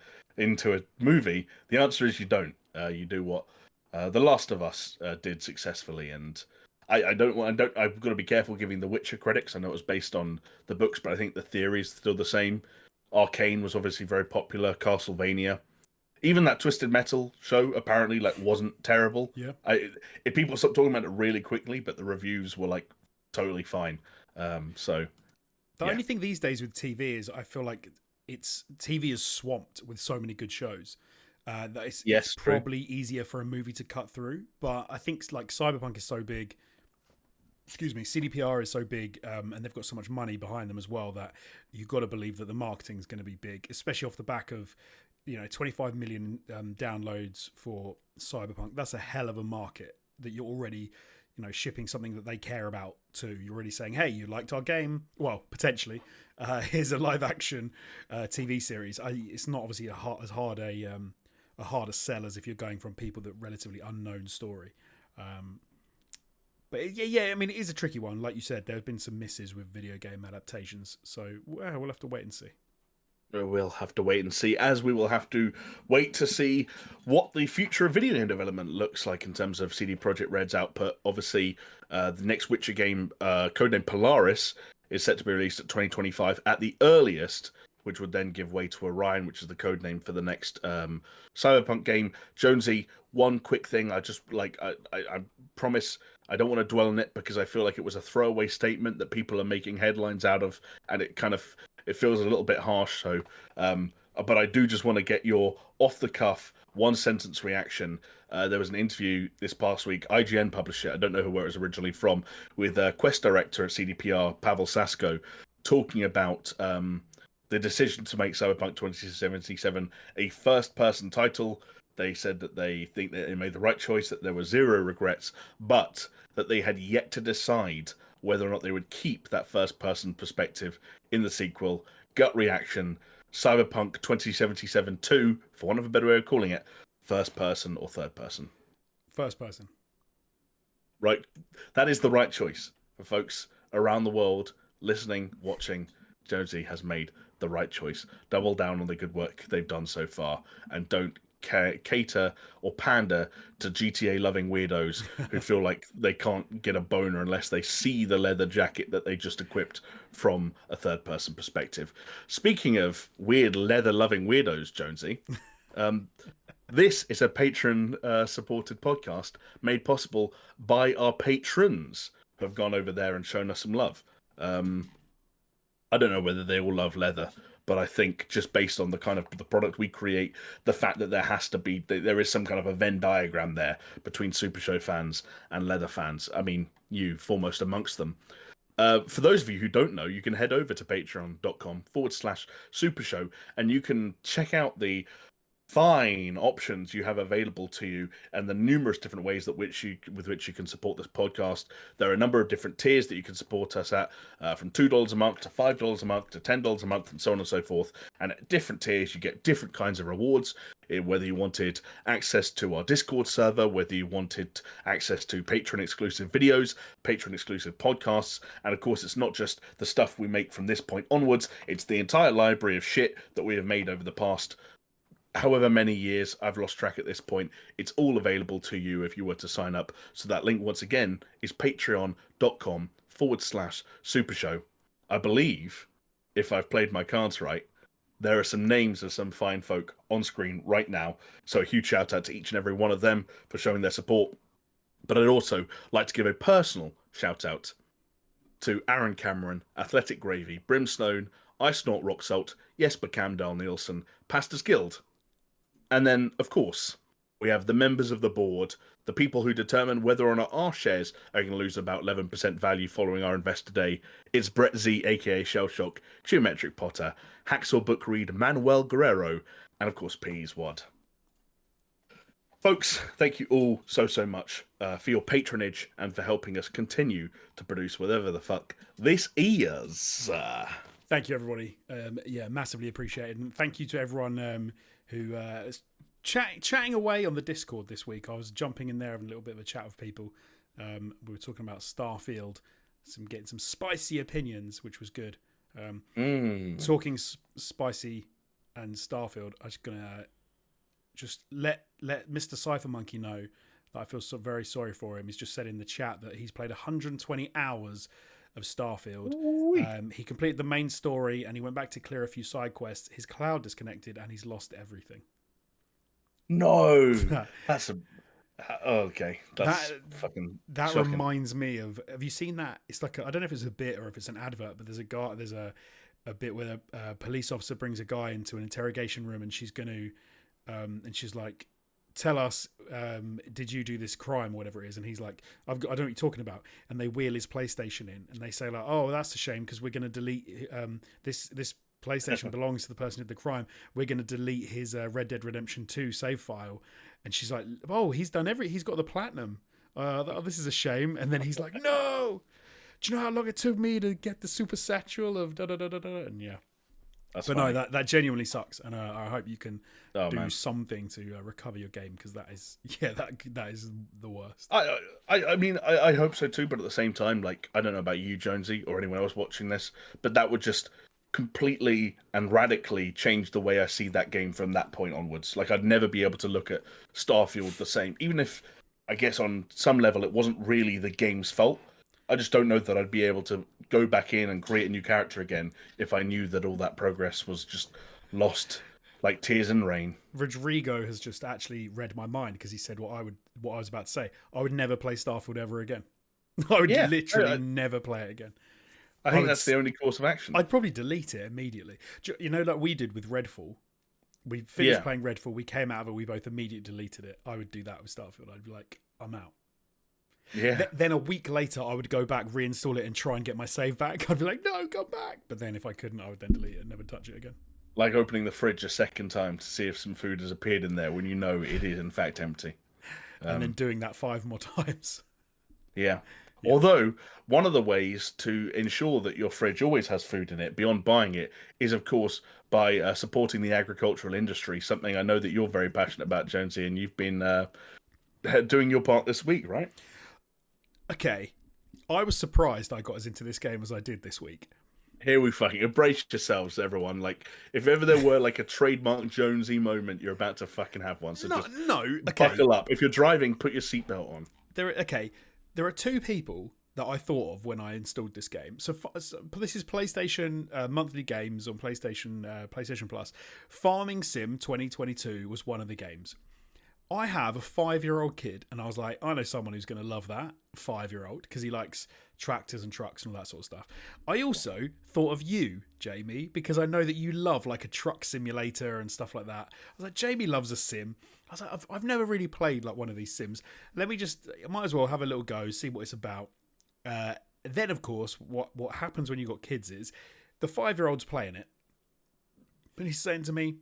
a movie, the answer is you don't. You do what The Last of Us did successfully, and I've got to be careful giving The Witcher credits. I know it was based on the books, but I think the theory is still the same. Arcane was obviously very popular. Castlevania, even that Twisted Metal show apparently wasn't terrible. Yeah. If people stopped talking about it really quickly, but the reviews were totally fine. So The yeah, only thing these days with TV is I feel like TV is swamped with so many good shows. That it's Yes, true. probably easier for a movie to cut through. But I think like Cyberpunk is so big. Excuse me, CDPR is so big, and they've got so much money behind them as well that you've got to believe that the marketing is going to be big, especially off the back of 25 million downloads for Cyberpunk. That's a hell of a market that you're already shipping something that they care about to. You're already saying, hey, you liked our game, well, potentially here's a live action TV series. It's not obviously as hard a sell as if you're going from people that relatively unknown story. But yeah, I mean, it is a tricky one. Like you said, there have been some misses with video game adaptations, so we'll have to wait and see. We'll have to wait and see, as we will have to wait to see what the future of video game development looks like in terms of CD Projekt Red's output. Obviously, the next Witcher game, codenamed Polaris, is set to be released at 2025 at the earliest, which would then give way to Orion, which is the codename for the next Cyberpunk game. Jonesy, one quick thing. I promise I don't want to dwell on it because I feel like it was a throwaway statement that people are making headlines out of, and it feels a little bit harsh. So, but I do just want to get your off the cuff one sentence reaction. There was an interview this past week, IGN published it, I don't know where it was originally from, with Quest director at CDPR, Pavel Sasko, talking about the decision to make Cyberpunk 2077 a first-person title. They said that they think that they made the right choice, that there were zero regrets, but that they had yet to decide whether or not they would keep that first-person perspective in the sequel. Gut reaction, Cyberpunk 2077 2, for want of a better way of calling it, first person or third person? First person. Right. That is the right choice for folks around the world listening, watching. Jonesy has made the right choice. Double down on the good work they've done so far, and don't cater or pander to GTA loving weirdos who feel like they can't get a boner unless they see the leather jacket that they just equipped from a third person perspective. Speaking of weird leather loving weirdos, Jonesy, this is a patron supported podcast made possible by our patrons who have gone over there and shown us some love. I don't know whether they all love leather, but I think just based on the kind of the product we create, the fact that there is some kind of a Venn diagram there between SuperShow fans and leather fans. I mean, you foremost amongst them. For those of you who don't know, you can head over to patreon.com/SuperShow and you can check out the fine options you have available to you and the numerous different ways with which you can support this podcast. There are a number of different tiers that you can support us at, from $2 a month to $5 a month to $10 a month, and so on and so forth. And at different tiers, you get different kinds of rewards. Whether you wanted access to our Discord server, whether you wanted access to Patreon-exclusive videos, Patreon-exclusive podcasts, and of course, it's not just the stuff we make from this point onwards, it's the entire library of shit that we have made over the past however many years. I've lost track at this point. It's all available to you if you were to sign up. So that link, once again, is patreon.com/SuperShow. I believe, if I've played my cards right, there are some names of some fine folk on screen right now. So a huge shout out to each and every one of them for showing their support. But I'd also like to give a personal shout out to Aaron Cameron, Athletic Gravy, Brimstone, I Snort Rock Salt, Jesper Camdal Nielsen, Pastors Guild. And then, of course, we have the members of the board, the people who determine whether or not our shares are going to lose about 11% value following our invest today. It's Brett Z, aka Shellshock, Geometric Potter, Hacksaw Book Read, Manuel Guerrero, and of course, Peas Wad. Folks, thank you all so much for your patronage and for helping us continue to produce whatever the fuck this is. Thank you, everybody. Yeah, massively appreciated. And thank you to everyone who is chatting away on the Discord this week. I was jumping in there, having a little bit of a chat with people. We were talking about Starfield, getting some spicy opinions, which was good. Talking spicy and Starfield, I'm just gonna let Mr. Cypher Monkey know that I feel very sorry for him. He's just said in the chat that he's played 120 hours of Starfield. He completed the main story and he went back to clear a few side quests. His cloud disconnected and he's lost everything. No, that's okay. That's fucking. That shocking. reminds me of. Have you seen that? It's like I don't know if it's a bit or if it's an advert, but there's a bit where a police officer brings a guy into an interrogation room and she's going to and she's like, tell us, did you do this crime or whatever it is? And he's like, I don't know what you're talking about. And they wheel his PlayStation in and they say like, oh, that's a shame because we're going to delete this PlayStation belongs to the person who did the crime. We're going to delete his Red Dead Redemption 2 save file. And she's like, oh, he's got the platinum. This is a shame. And then he's like, no, do you know how long it took me to get the super satchel of da da da da da? And yeah. That's but funny. no, that genuinely sucks, and I hope you can do man. something to recover your game, because that is that is the worst. I mean, I hope so too, but at the same time, like, I don't know about you, Jonesy, or anyone else watching this, but that would just completely and radically change the way I see that game from that point onwards. Like, I'd never be able to look at Starfield the same, even if I guess on some level it wasn't really the game's fault. I just don't know that I'd be able to go back in and create a new character again if I knew that all that progress was just lost like tears in rain. Rodrigo has just actually read my mind, because he said what I was about to say. I would never play Starfield ever again. I would literally never play it again. I think that's the only course of action. I'd probably delete it immediately. You know, like we did with Redfall. We finished playing Redfall. We came out of it. We both immediately deleted it. I would do that with Starfield. I'd be like, I'm out. Yeah. Then a week later, I would go back, reinstall it, and try and get my save back. I'd be like, no, come back. But then if I couldn't, I would then delete it and never touch it again. Like opening the fridge a second time to see if some food has appeared in there when you know it is in fact empty. And then doing that 5 more times. Yeah. Although, one of the ways to ensure that your fridge always has food in it, beyond buying it, is, of course, by supporting the agricultural industry, something I know that you're very passionate about, Jonesy, and you've been doing your part this week, right? Okay. I was surprised I got as into this game as I did this week. Here we fucking brace yourselves, everyone. Like, if ever there were like a trademark Jonesy moment, you're about to fucking have one. So okay. Buckle up. If you're driving, put your seatbelt on. There are 2 people that I thought of when I installed this game. So this is PlayStation monthly games on PlayStation Plus. Farming Sim 2022 was one of the games. I have a 5-year-old kid, and I was like, I know someone who's going to love that 5-year-old, because he likes tractors and trucks and all that sort of stuff. I also thought of you, Jamie, because I know that you love like a truck simulator and stuff like that. I was like, Jamie loves a sim. I was like, I've never really played like one of these sims. I might as well have a little go, see what it's about. Then, of course, what happens when you got kids is the 5-year-old's playing it, and he's saying to me,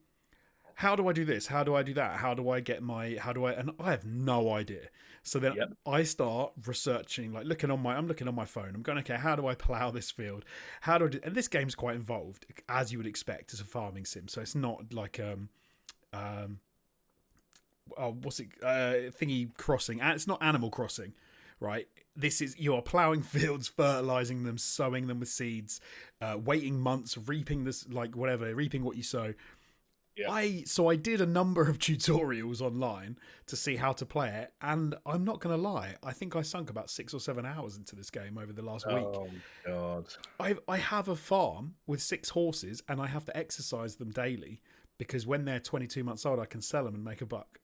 how do I do this? How do I do that? And I have no idea. So then I start researching, like I'm looking on my phone. I'm going, okay, how do I plow this field? And this game's quite involved, as you would expect as a farming sim. So it's not like, Thingy Crossing. And it's not Animal Crossing, right? You're plowing fields, fertilizing them, sowing them with seeds, waiting months, reaping what you sow. Yeah. I did a number of tutorials online to see how to play it, and I'm not going to lie, I think I sunk about 6 or 7 hours into this game over the last week. Oh God! I have a farm with 6 horses, and I have to exercise them daily because when they're 22 months old, I can sell them and make a buck.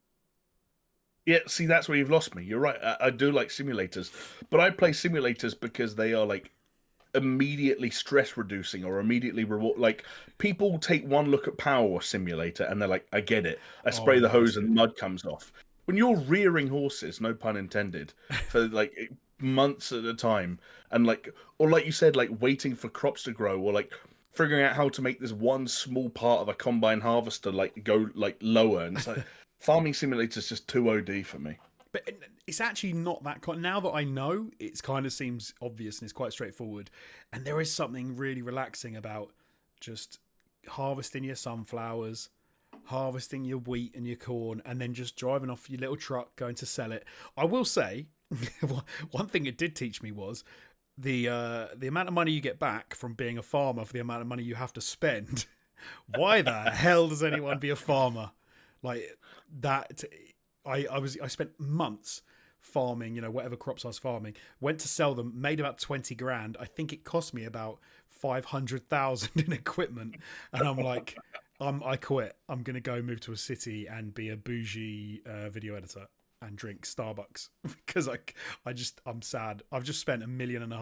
Yeah, see, that's where you've lost me. You're right. I do like simulators, but I play simulators because they are like immediately stress reducing or immediately reward. Like, people take one look at Power Wash Simulator and they're like, I get it. I spray the hose and mud comes off. When you're rearing horses, no pun intended, for like months at a time, and like you said, like waiting for crops to grow, or like figuring out how to make this one small part of a combine harvester like go like lower, and it's like farming simulator is just too OD for me. But it's actually not that. Now that I know, it kind of seems obvious and it's quite straightforward. And there is something really relaxing about just harvesting your sunflowers, harvesting your wheat and your corn, and then just driving off your little truck going to sell it. I will say, one thing it did teach me was the amount of money you get back from being a farmer for the amount of money you have to spend. Why the hell does anyone be a farmer? Like that... I spent months farming, whatever crops I was farming, went to sell them, made about 20 grand. I think it cost me about 500,000 in equipment. And I'm like, I quit. I'm going to go move to a city and be a bougie video editor and drink Starbucks because I'm sad. I've just spent £1.5 million.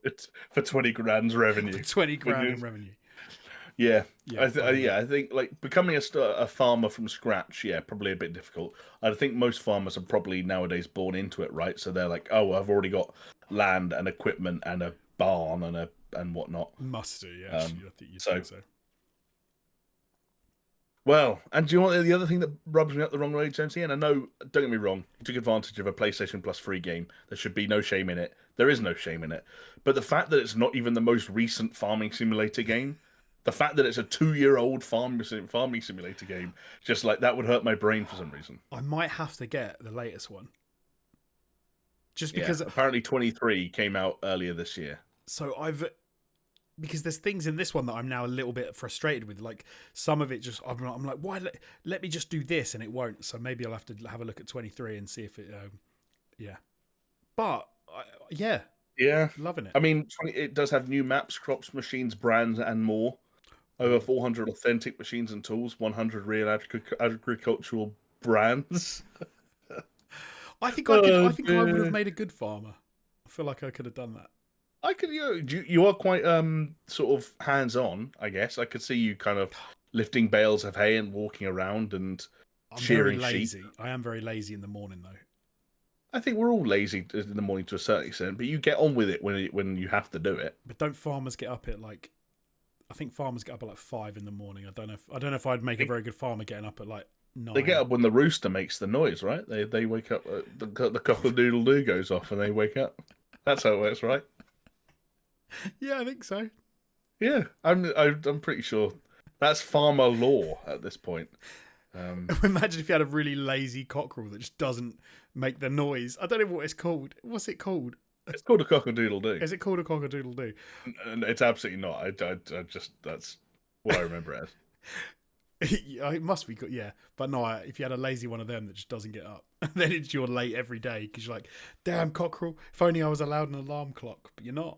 It's for 20 grand's revenue. 20 grand in revenue. Yeah, Yeah, I think like becoming a farmer from scratch, yeah, probably a bit difficult. I think most farmers are probably nowadays born into it, right? So they're like, oh, I've already got land and equipment and a barn and whatnot. must do. Yeah, Um, I think you'd so think so. well, and do you know what the other thing that rubs me up the wrong way, Jonesy? And I know, don't get me wrong, you took advantage of a PlayStation Plus free game. There should be no shame in it. There is no shame in it. But the fact that it's not even the most recent farming simulator game, the fact that it's a 2-year-old farming simulator game, just like that would hurt my brain for some reason. I might have to get the latest one. Just Yeah, because apparently 23 came out earlier this year. so I've because there's things in this one that I'm now a little bit frustrated with. Like some of it just I'm like, why let me just do this and it won't. So maybe I'll have to have a look at 23 and see if it yeah. But yeah, Yeah, loving it. I mean, it does have new maps, crops, machines, brands, and more. Over 400 authentic machines and tools, 100 real agricultural brands. I Oh, think I would have dear. made a good farmer. I feel like I could have done that. I could, you are quite sort of hands on, I guess. I could see you kind of lifting bales of hay and walking around and I'm very shearing sheep. lazy. I am very lazy in the morning though. I think we're all lazy in the morning to a certain extent, but you get on with it when you have to do it. But don't farmers get up at like? I think farmers get up at like 5 in the morning. I don't know if I'd make a very good farmer getting up at like 9. They get up when the rooster makes the noise, right? They wake up, the cock-a-doodle-doo goes off and they wake up. That's how it works, right? Yeah, I think so. Yeah, I'm pretty sure that's farmer law at this point. Imagine if you had a really lazy cockerel that just doesn't make the noise. I don't know what it's called. What's it called? It's called a cock-a-doodle-doo, Is it called a cock-a-doodle-doo? and it's absolutely not. I just that's what I remember it as. Yeah, it must be good. Yeah, but no. If you had a lazy one of them that just doesn't get up, then it's you're late every day because you're like, damn cockerel. If only I was allowed an alarm clock, but you're not.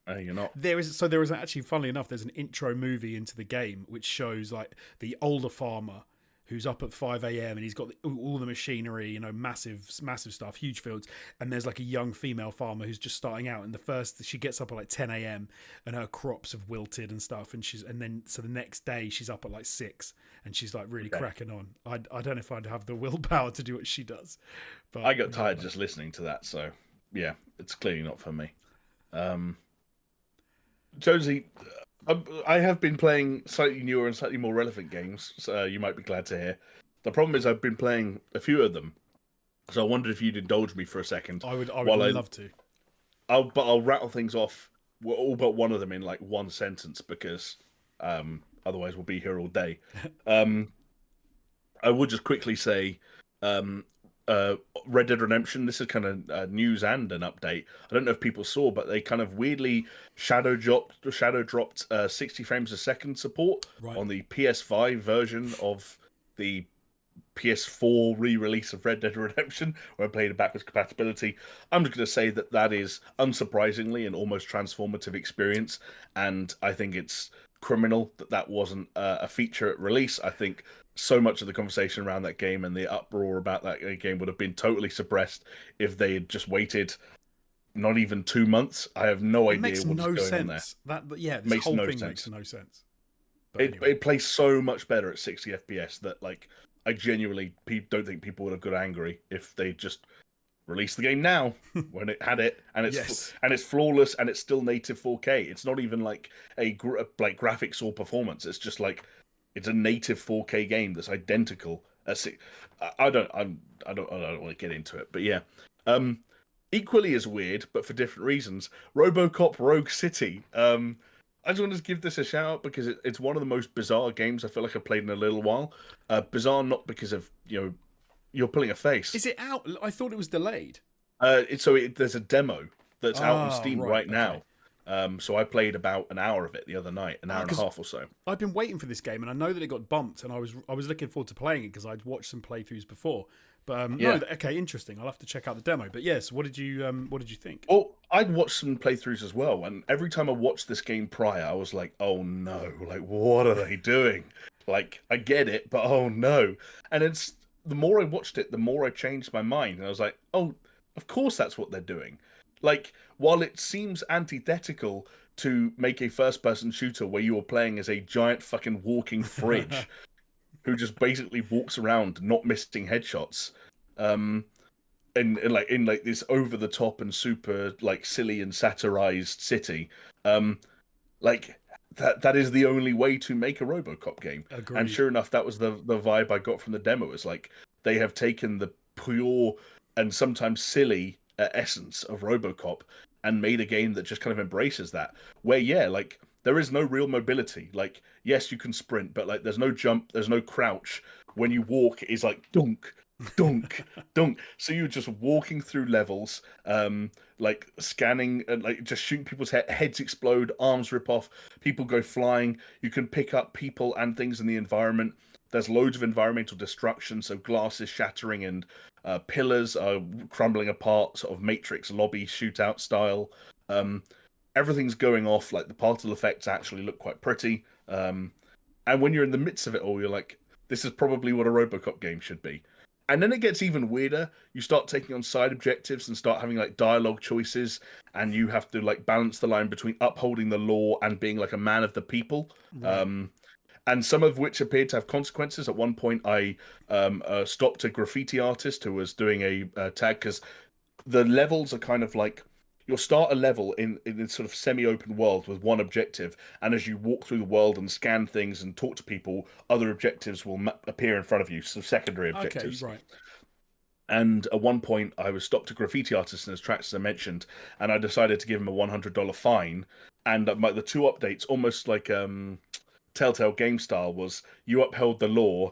You're not. There is actually, funnily enough, there's an intro movie into the game which shows like the older farmer who's up at 5 a.m. and he's got all the machinery, you know, massive stuff, huge fields. And there's like a young female farmer who's just starting out. And she gets up at like 10 a.m. and her crops have wilted and stuff. So the next day she's up at like 6 and she's like really cracking on. I don't know if I'd have the willpower to do what she does. But I got tired just listening to that, so yeah, it's clearly not for me. Jonesy, I have been playing slightly newer and slightly more relevant games, so you might be glad to hear. The problem is I've been playing a few of them, so I wondered if you'd indulge me for a second. I would love to. I'll rattle things off, all but one of them in like one sentence, because otherwise we'll be here all day. I would just quickly say, Red Dead Redemption. This is kind of news and an update. I don't know if people saw, but they kind of weirdly shadow dropped 60 frames a second support on the PS5 version of the PS4 re-release of Red Dead Redemption, where I played a backwards compatibility. I'm just going to say that is unsurprisingly an almost transformative experience, and I think it's criminal that wasn't a feature at release. I think so much of the conversation around that game and the uproar about that game would have been totally suppressed if they had just waited not even 2 months. I have no idea what's going on there. This whole thing makes no sense. It plays so much better at 60 FPS that like I genuinely don't think people would have got angry if they just released the game now when it had it, and it's flawless and it's still native 4K. It's not even like like graphics or performance. It's just like it's a native 4K game that's identical. I don't want to get into it, but yeah. Equally as weird, but for different reasons. RoboCop Rogue City. I just wanted to give this a shout out because it's one of the most bizarre games I feel like I've played in a little while. Bizarre not because of you're pulling a face. Is it out? I thought it was delayed. There's a demo that's out on Steam right now. Okay. So I played about an hour of it the other night, an hour and a half or so. I've been waiting for this game, and I know that it got bumped, and I was looking forward to playing it because I'd watched some playthroughs before. But okay, interesting. I'll have to check out the demo. But yes, what did you think? Well, I'd watched some playthroughs as well, and every time I watched this game prior, I was like, "Oh no! Like, what are they doing? Like, I get it, but oh no!" And it's the more I watched it, the more I changed my mind, and I was like, "Oh, of course that's what they're doing." Like, while it seems antithetical to make a first-person shooter where you are playing as a giant fucking walking fridge who just basically walks around not missing headshots, um, in like this over-the-top and super like silly and satirized city, um, like that is the only way to make a RoboCop game. And Agreed. sure enough, that was the vibe I got from the demo. Is like they have taken the pure and sometimes silly essence of RoboCop and made a game that just kind of embraces that. Where yeah, like there is no real mobility. Like yes, you can sprint, but like there's no jump, there's no crouch. When you walk, it's like dunk, dunk, dunk. So you're just walking through levels, like scanning and like just shooting people's heads explode, arms rip off, people go flying. You can pick up people and things in the environment. There's loads of environmental destruction, so glass is shattering and pillars are crumbling apart, sort of Matrix lobby shootout style. Um, Everything's going off. Like the particle effects actually look quite pretty. And when you're in the midst of it all, you're like, this is probably what a RoboCop game should be. And then it gets even weirder. You start taking on side objectives and start having like dialogue choices, and you have to like balance the line between upholding the law and being like a man of the people. Right. And some of which appeared to have consequences. At one point, I stopped a graffiti artist who was doing a tag because the levels are kind of like you'll start a level in this sort of semi-open world with one objective, and as you walk through the world and scan things and talk to people, other objectives will appear in front of you, so secondary Okay. objectives. Right. And at one point, I was stopped a graffiti artist in his tracks, as I mentioned, and I decided to give him a $100 fine. And the two updates, almost like Telltale game style, was you upheld the law,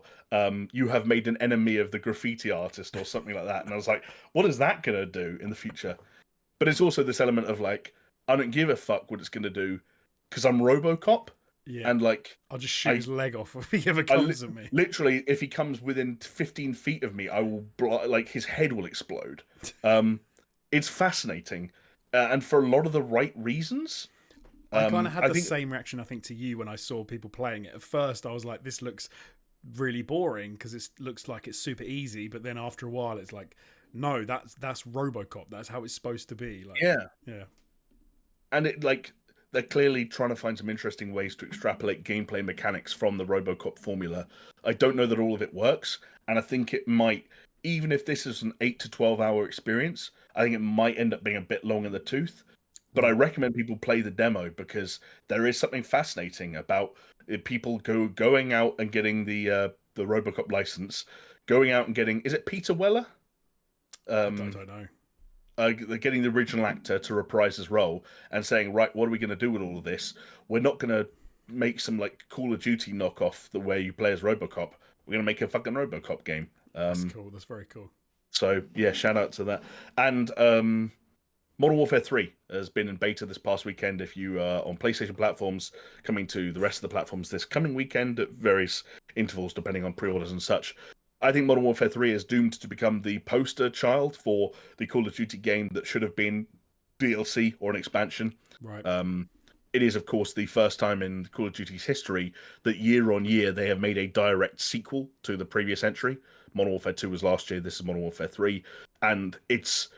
you have made an enemy of the graffiti artist, or something like that. And I was like, what is that going to do in the future? But it's also this element of like, I don't give a fuck what it's going to do because I'm RoboCop, Yeah. and like, I'll just shoot I, his leg off if he ever I comes at me. literally, if he comes within 15 feet of me, I will like his head will explode. It's fascinating, and for a lot of the right reasons. I kind of had I the think, same reaction, I think, to you when I saw people playing it. At first, I was like, this looks really boring because it looks like it's super easy. But then after a while, it's like, no, that's RoboCop. That's how it's supposed to be. Like, yeah, yeah, and it like they're clearly trying to find some interesting ways to extrapolate gameplay mechanics from the RoboCop formula. I don't know that all of it works, and I think it might, even if this is an 8 to 12 hour experience, I think it might end up being a bit long in the tooth. But I right. recommend people play the demo because there is something fascinating about people going out and getting the RoboCop license, going out and getting, is it Peter Weller? I don't know. They're getting the original actor to reprise his role and saying, right, what are we going to do with all of this? We're not going to make some like Call of Duty knockoff the way you play as RoboCop. We're going to make a fucking RoboCop game. That's cool. That's very cool. So yeah, shout out to that. And Modern Warfare 3 has been in beta this past weekend. If you are on PlayStation platforms, coming to the rest of the platforms this coming weekend at various intervals, depending on pre-orders and such. I think Modern Warfare 3 is doomed to become the poster child for the Call of Duty game that should have been DLC or an expansion. Right. It is, of course, the first time in Call of Duty's history that year on year they have made a direct sequel to the previous entry. Modern Warfare 2 was last year. This is Modern Warfare 3, and it's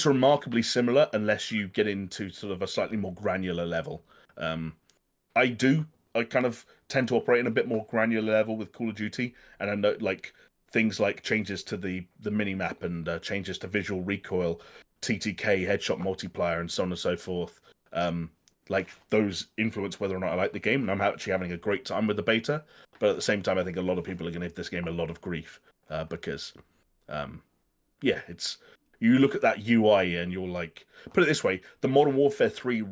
remarkably similar unless you get into sort of a slightly more granular level. I kind of tend to operate in a bit more granular level with Call of Duty, and I know like things like changes to the mini map and changes to visual recoil, TTK, headshot multiplier, and so on and so forth. Like those influence whether or not I like the game, and I'm actually having a great time with the beta. But at the same time, I think a lot of people are going to give this game a lot of grief because, yeah, it's you look at that UI and you're like, put it this way: the Modern Warfare 3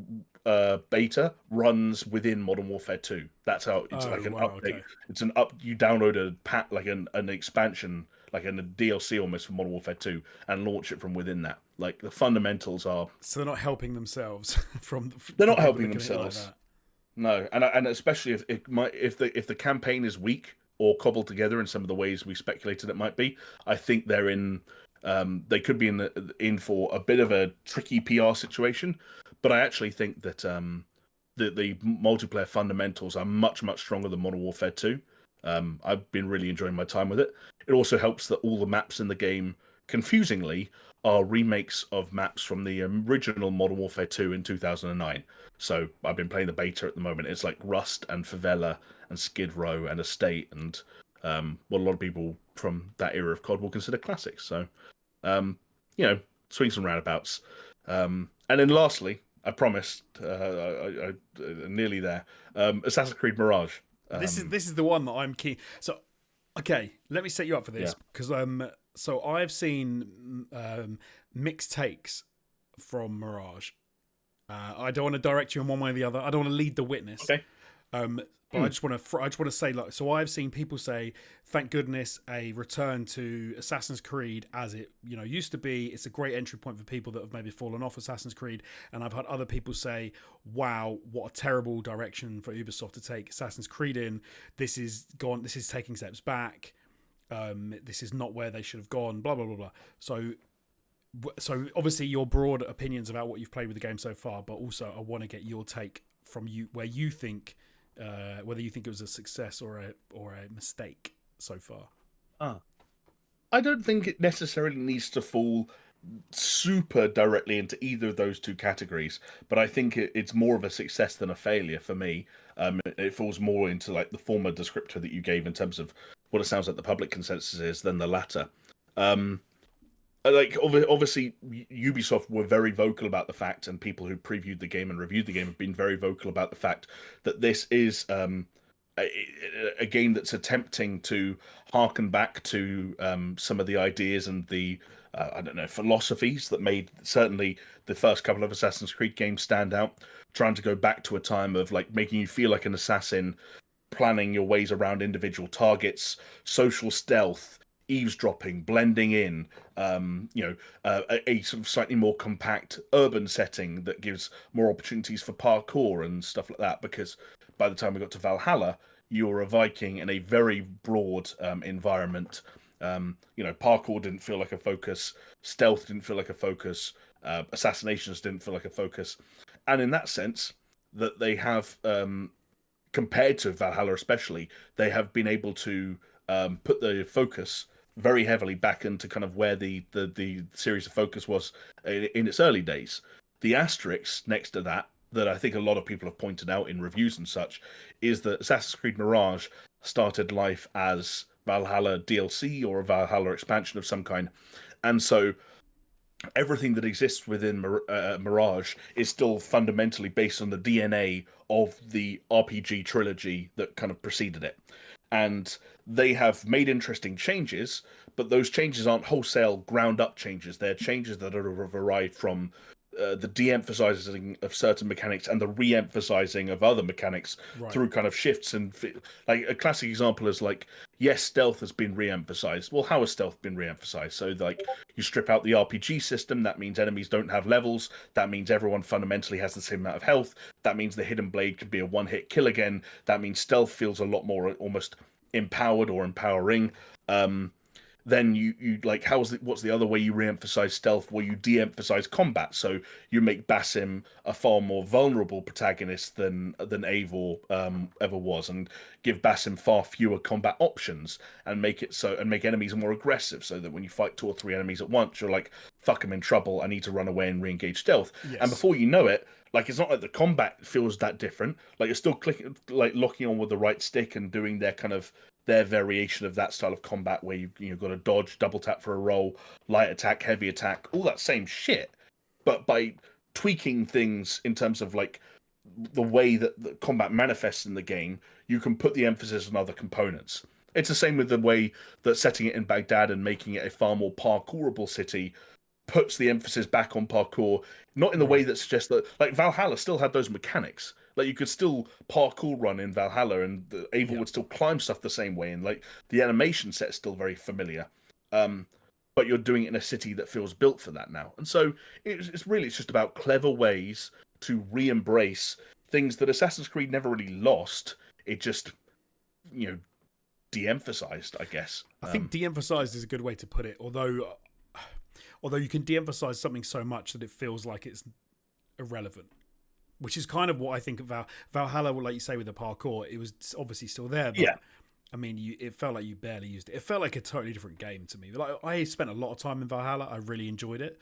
beta runs within Modern Warfare 2. That's how it's like an wow, update. okay. It's an up. You download a like an expansion, like a DLC almost for Modern Warfare 2, and launch it from within that. Like the fundamentals are. So they're not helping themselves from. They're not people helping looking at it like themselves. that. No, and especially if the campaign is weak or cobbled together in some of the ways we speculated it might be, I think they're in. They could be in for a bit of a tricky PR situation, but I actually think that the multiplayer fundamentals are much stronger than Modern Warfare 2. I've been really enjoying my time with it. It also helps that all the maps in the game confusingly, are remakes of maps from the original Modern Warfare 2 in 2009. So I've been playing the beta at the moment. It's like Rust and Favela and Skid Row and Estate and what a lot of people from that era of COD will consider classics. So, you know, swings and roundabouts. And then lastly, I promised, I nearly there. Assassin's Creed Mirage. This is the one that I'm keen. So, okay, let me set you up for this because so I've seen mixed takes from Mirage. I don't want to direct you in one way or the other. I don't want to lead the witness. Okay. But I just want to say, like, so I've seen people say, "Thank goodness a return to Assassin's Creed as it used to be. It's a great entry point for people that have maybe fallen off Assassin's Creed." And I've had other people say, "Wow, what a terrible direction for Ubisoft to take Assassin's Creed in. This is gone. This is taking steps back. This is not where they should have gone." Blah blah blah blah. So obviously your broad opinions about what you've played with the game so far, but also I want to get your take from you where you think. Whether you think it was a success or a mistake so far. I don't think it necessarily needs to fall super directly into either of those two categories, but I think it's more of a success than a failure for me. It falls more into like the former descriptor that you gave in terms of what it sounds like the public consensus is than the latter. Like obviously Ubisoft were very vocal about the fact, and people who previewed the game and reviewed the game have been very vocal about the fact that this is a game that's attempting to harken back to some of the ideas and the I don't know, philosophies that made certainly the first couple of Assassin's Creed games stand out, trying to go back to a time of like making you feel like an assassin, planning your ways around individual targets, social stealth, eavesdropping, blending in, a sort of slightly more compact urban setting that gives more opportunities for parkour and stuff like that. Because by the time we got to Valhalla, you're a Viking in a very broad environment. Parkour didn't feel like a focus, stealth didn't feel like a focus, assassinations didn't feel like a focus, and in that sense, that they have compared to Valhalla especially, they have been able to put the focus very heavily back into kind of where the series of focus was in its early days. The asterisk next to that I think a lot of people have pointed out in reviews and such is that Assassin's Creed Mirage started life as Valhalla DLC or a Valhalla expansion of some kind, and so everything that exists within Mirage is still fundamentally based on the DNA of the RPG trilogy that kind of preceded it. And they have made interesting changes, but those changes aren't wholesale ground up changes. They're changes that have arrived from the de-emphasizing of certain mechanics and the re-emphasizing of other mechanics through kind of shifts. And like a classic example is like, yes, stealth has been re-emphasized. Well, how has stealth been re-emphasized? So like you strip out the RPG system, that means enemies don't have levels. That means everyone fundamentally has the same amount of health. That means the hidden blade can be a one-hit kill again. That means stealth feels a lot more almost empowered or empowering. Then you like what's the other way you re-emphasize stealth? Well, you de-emphasize combat, so you make Basim a far more vulnerable protagonist than Eivor ever was, and give Basim far fewer combat options, and make enemies more aggressive, so that when you fight 2 or 3 enemies at once, you're like, fuck, I'm in trouble, I need to run away and re-engage stealth. Yes. And before you know it, like it's not like the combat feels that different. Like you're still clicking, like locking on with the right stick and doing their variation of that style of combat where you've got to dodge, double tap for a roll, light attack, heavy attack, all that same shit. But by tweaking things in terms of like the way that the combat manifests in the game, you can put the emphasis on other components. It's the same with the way that setting it in Baghdad and making it a far more parkourable city puts the emphasis back on parkour, not in the way that suggests that, like, Valhalla still had those mechanics. Like, you could still parkour run in Valhalla, and Eivor would still climb stuff the same way, and, like, the animation set is still very familiar. But you're doing it in a city that feels built for that now. And so it's just about clever ways to re-embrace things that Assassin's Creed never really lost. It just, de-emphasized, I guess. I think de-emphasized is a good way to put it, although you can de-emphasize something so much that it feels like it's irrelevant, which is kind of what I think about Valhalla. Like you say with the parkour, it was obviously still there, but I mean, it felt like you barely used it. It felt like a totally different game to me. Like I spent a lot of time in Valhalla. I really enjoyed it,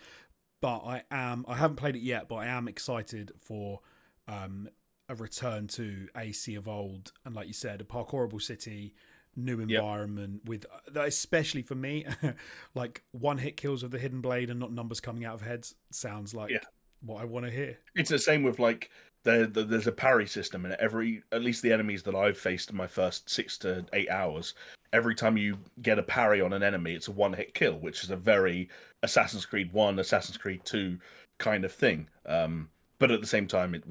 but I haven't played it yet, but I am excited for um, a return to AC of old. And like you said, a parkourable city, new Yep. environment with especially for me, like one hit kills with the hidden blade and not numbers coming out of heads sounds Yeah. like what I want to hear. It's the same with like there's a parry system, and at least the enemies that I've faced in my first 6 to 8 hours, every time you get a parry on an enemy, it's a one hit kill, which is a very Assassin's Creed 1, Assassin's Creed 2 kind of thing. But at the same time, it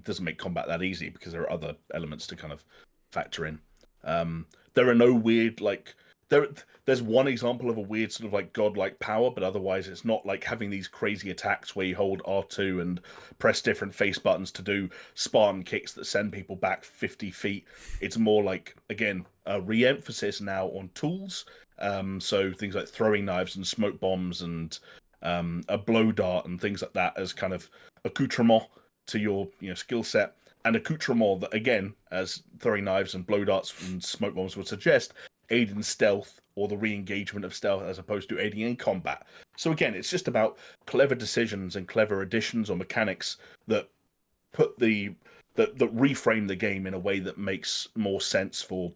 doesn't make combat that easy because there are other elements to kind of factor in. There are no weird like there. There's one example of a weird sort of like godlike power, but otherwise it's not like having these crazy attacks where you hold R2 and press different face buttons to do Spartan kicks that send people back 50 feet. It's more like, again, a re-emphasis now on tools. So things like throwing knives and smoke bombs and a blow dart and things like that as kind of accoutrement to your skill set. And accoutrement that, again, as throwing knives and blow darts and smoke bombs would suggest, aid in stealth or the re-engagement of stealth as opposed to aiding in combat. So again, it's just about clever decisions and clever additions or mechanics that put that reframe the game in a way that makes more sense for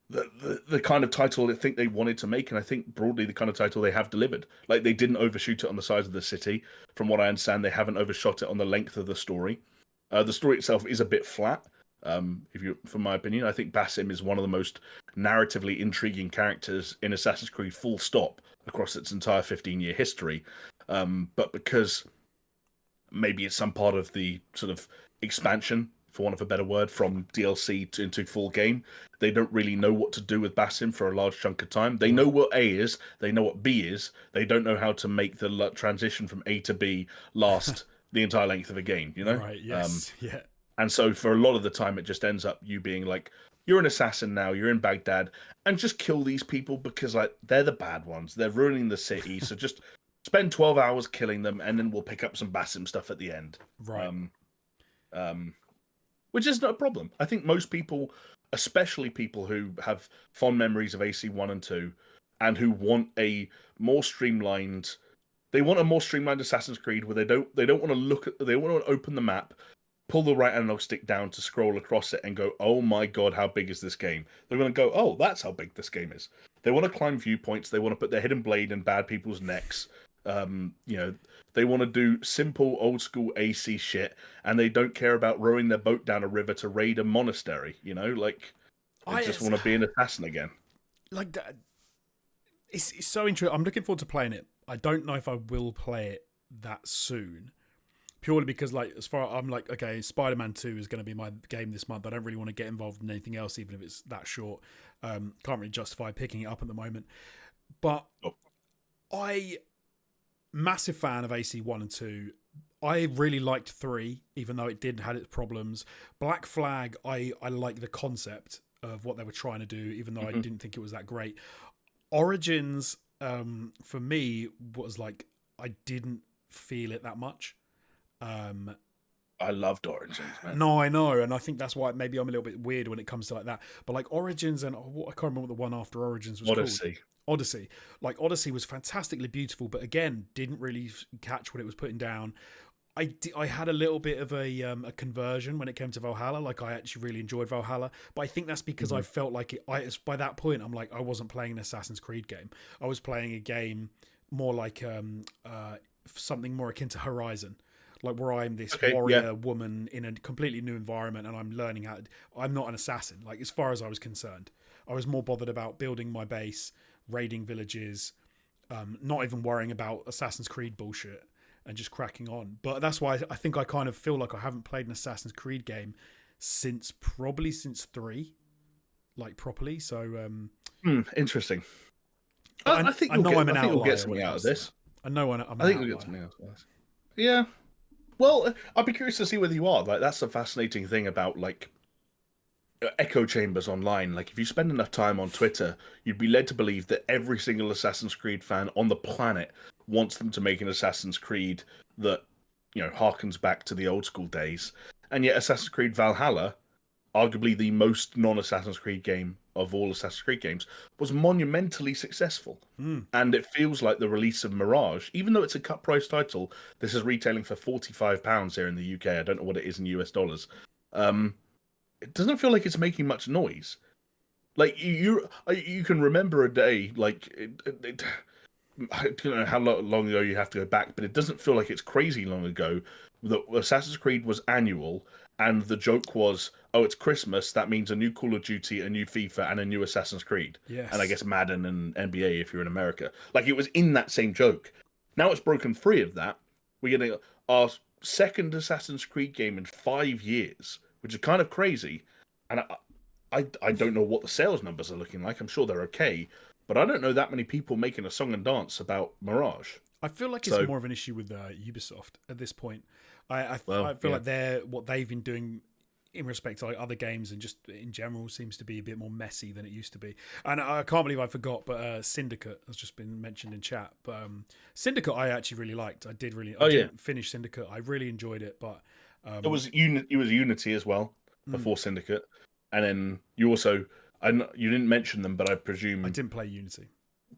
the kind of title I think they wanted to make, and I think broadly the kind of title they have delivered. Like, they didn't overshoot it on the size of the city. From what I understand, they haven't overshot it on the length of the story. The story itself is a bit flat. From my opinion, I think Basim is one of the most narratively intriguing characters in Assassin's Creed, full stop, across its entire 15-year history. But because maybe it's some part of the sort of expansion, for want of a better word, from DLC into full game, they don't really know what to do with Basim for a large chunk of time. They know what A is, they know what B is, they don't know how to make the transition from A to B last the entire length of a game, you know? Right, yes. Yeah. And so for a lot of the time, it just ends up you being like, you're an assassin now, you're in Baghdad, and just kill these people because like they're the bad ones. They're ruining the city. So just spend 12 hours killing them, and then we'll pick up some Basim stuff at the end. Right. Um, which is not a problem. I think most people, especially people who have fond memories of AC1 and 2, and who want a more streamlined, they want a more streamlined Assassin's Creed where they don't want to they want to open the map, pull the right analog stick down to scroll across it and go, oh my god, how big is this game? They're going to go, oh, that's how big this game is. They want to climb viewpoints. They want to put their hidden blade in bad people's necks. They want to do simple old school AC shit, and they don't care about rowing their boat down a river to raid a monastery. They just want to be an assassin again. Like that. It's so interesting. I'm looking forward to playing it. I don't know if I will play it that soon, purely because I'm like, okay, Spider-Man 2 is going to be my game this month. I don't really want to get involved in anything else, even if it's that short. Can't really justify picking it up at the moment. But massive fan of AC 1 and 2. I really liked 3, even though it did had its problems. Black Flag, I like the concept of what they were trying to do, even though I didn't think it was that great. Origins, for me, was like, I didn't feel it that much. I loved Origins, man. No, I know, and I think that's why maybe I'm a little bit weird when it comes to like that. But like Origins and I can't remember what the one after Origins was called. Odyssey. Like Odyssey was fantastically beautiful, but again, didn't really catch what it was putting down. I had a little bit of a conversion when it came to Valhalla. Like I actually really enjoyed Valhalla, but I think that's because I felt like by that point I'm like I wasn't playing an Assassin's Creed game. I was playing a game more like something more akin to Horizon. Like where I'm this warrior woman in a completely new environment, and I'm learning how. I'm not an assassin. Like as far as I was concerned, I was more bothered about building my base, raiding villages, not even worrying about Assassin's Creed bullshit, and just cracking on. But that's why I think I kind of feel like I haven't played an Assassin's Creed game since 3, like properly. So interesting. I think I'm an outlier. We'll get something out of this. I know I'm I think we'll get something out of this. Yeah. Well, I'd be curious to see whether you are. Like, that's the fascinating thing about, like, echo chambers online. Like, if you spend enough time on Twitter, you'd be led to believe that every single Assassin's Creed fan on the planet wants them to make an Assassin's Creed that, harkens back to the old school days. And yet Assassin's Creed Valhalla arguably the most non-Assassin's Creed game of all Assassin's Creed games, was monumentally successful. Mm. And it feels like the release of Mirage, even though it's a cut price title, this is retailing for £45 here in the UK. I don't know what it is in US dollars. It doesn't feel like it's making much noise. Like you can remember a day like I don't know how long ago you have to go back, but it doesn't feel like it's crazy long ago that Assassin's Creed was annual, and the joke was, oh, it's Christmas, that means a new Call of Duty, a new FIFA, and a new Assassin's Creed. Yes. And I guess Madden and NBA if you're in America. Like, it was in that same joke. Now it's broken free of that. We're getting our second Assassin's Creed game in 5 years, which is kind of crazy. And I don't know what the sales numbers are looking like. I'm sure they're okay. But I don't know that many people making a song and dance about Mirage. I feel like it's more of an issue with Ubisoft at this point. I feel like what they've been doing in respect to like other games and just in general seems to be a bit more messy than it used to be. And I can't believe I forgot, but Syndicate has just been mentioned in chat. But Syndicate I actually really liked. I didn't finish Syndicate. I really enjoyed it, but it was Unity as well before Syndicate, and then you also you didn't mention them, but I presume I didn't play Unity.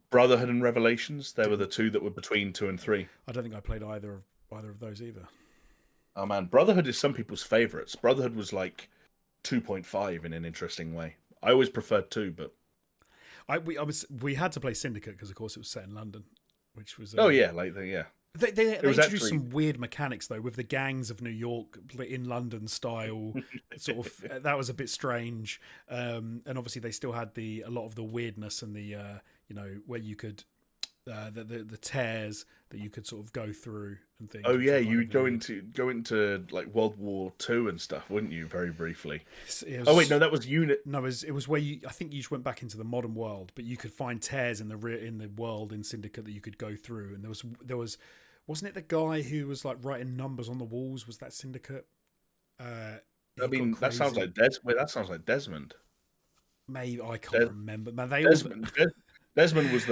Brotherhood and Revelations. They were the two that were between 2 and 3. I don't think I played either of those either. Oh man, Brotherhood is some people's favorites. Brotherhood was like 2.5 in an interesting way. I always preferred 2, but we had to play Syndicate because of course it was set in London, which was They introduced some weird mechanics though with the gangs of New York in London style. Sort of that was a bit strange, and obviously they still had a lot of the weirdness and the where you could the tears that you could sort of go through and things. Oh yeah, you would go into like World War II and stuff, wouldn't you? Very briefly. Oh wait, no, that was Unit. No, it was where I think you just went back into the modern world, but you could find tears in the world in Syndicate that you could go through, and there was wasn't it the guy who was like writing numbers on the walls? Was that Syndicate? I mean, that sounds like that sounds like Desmond. Maybe I can't remember. Man, Desmond was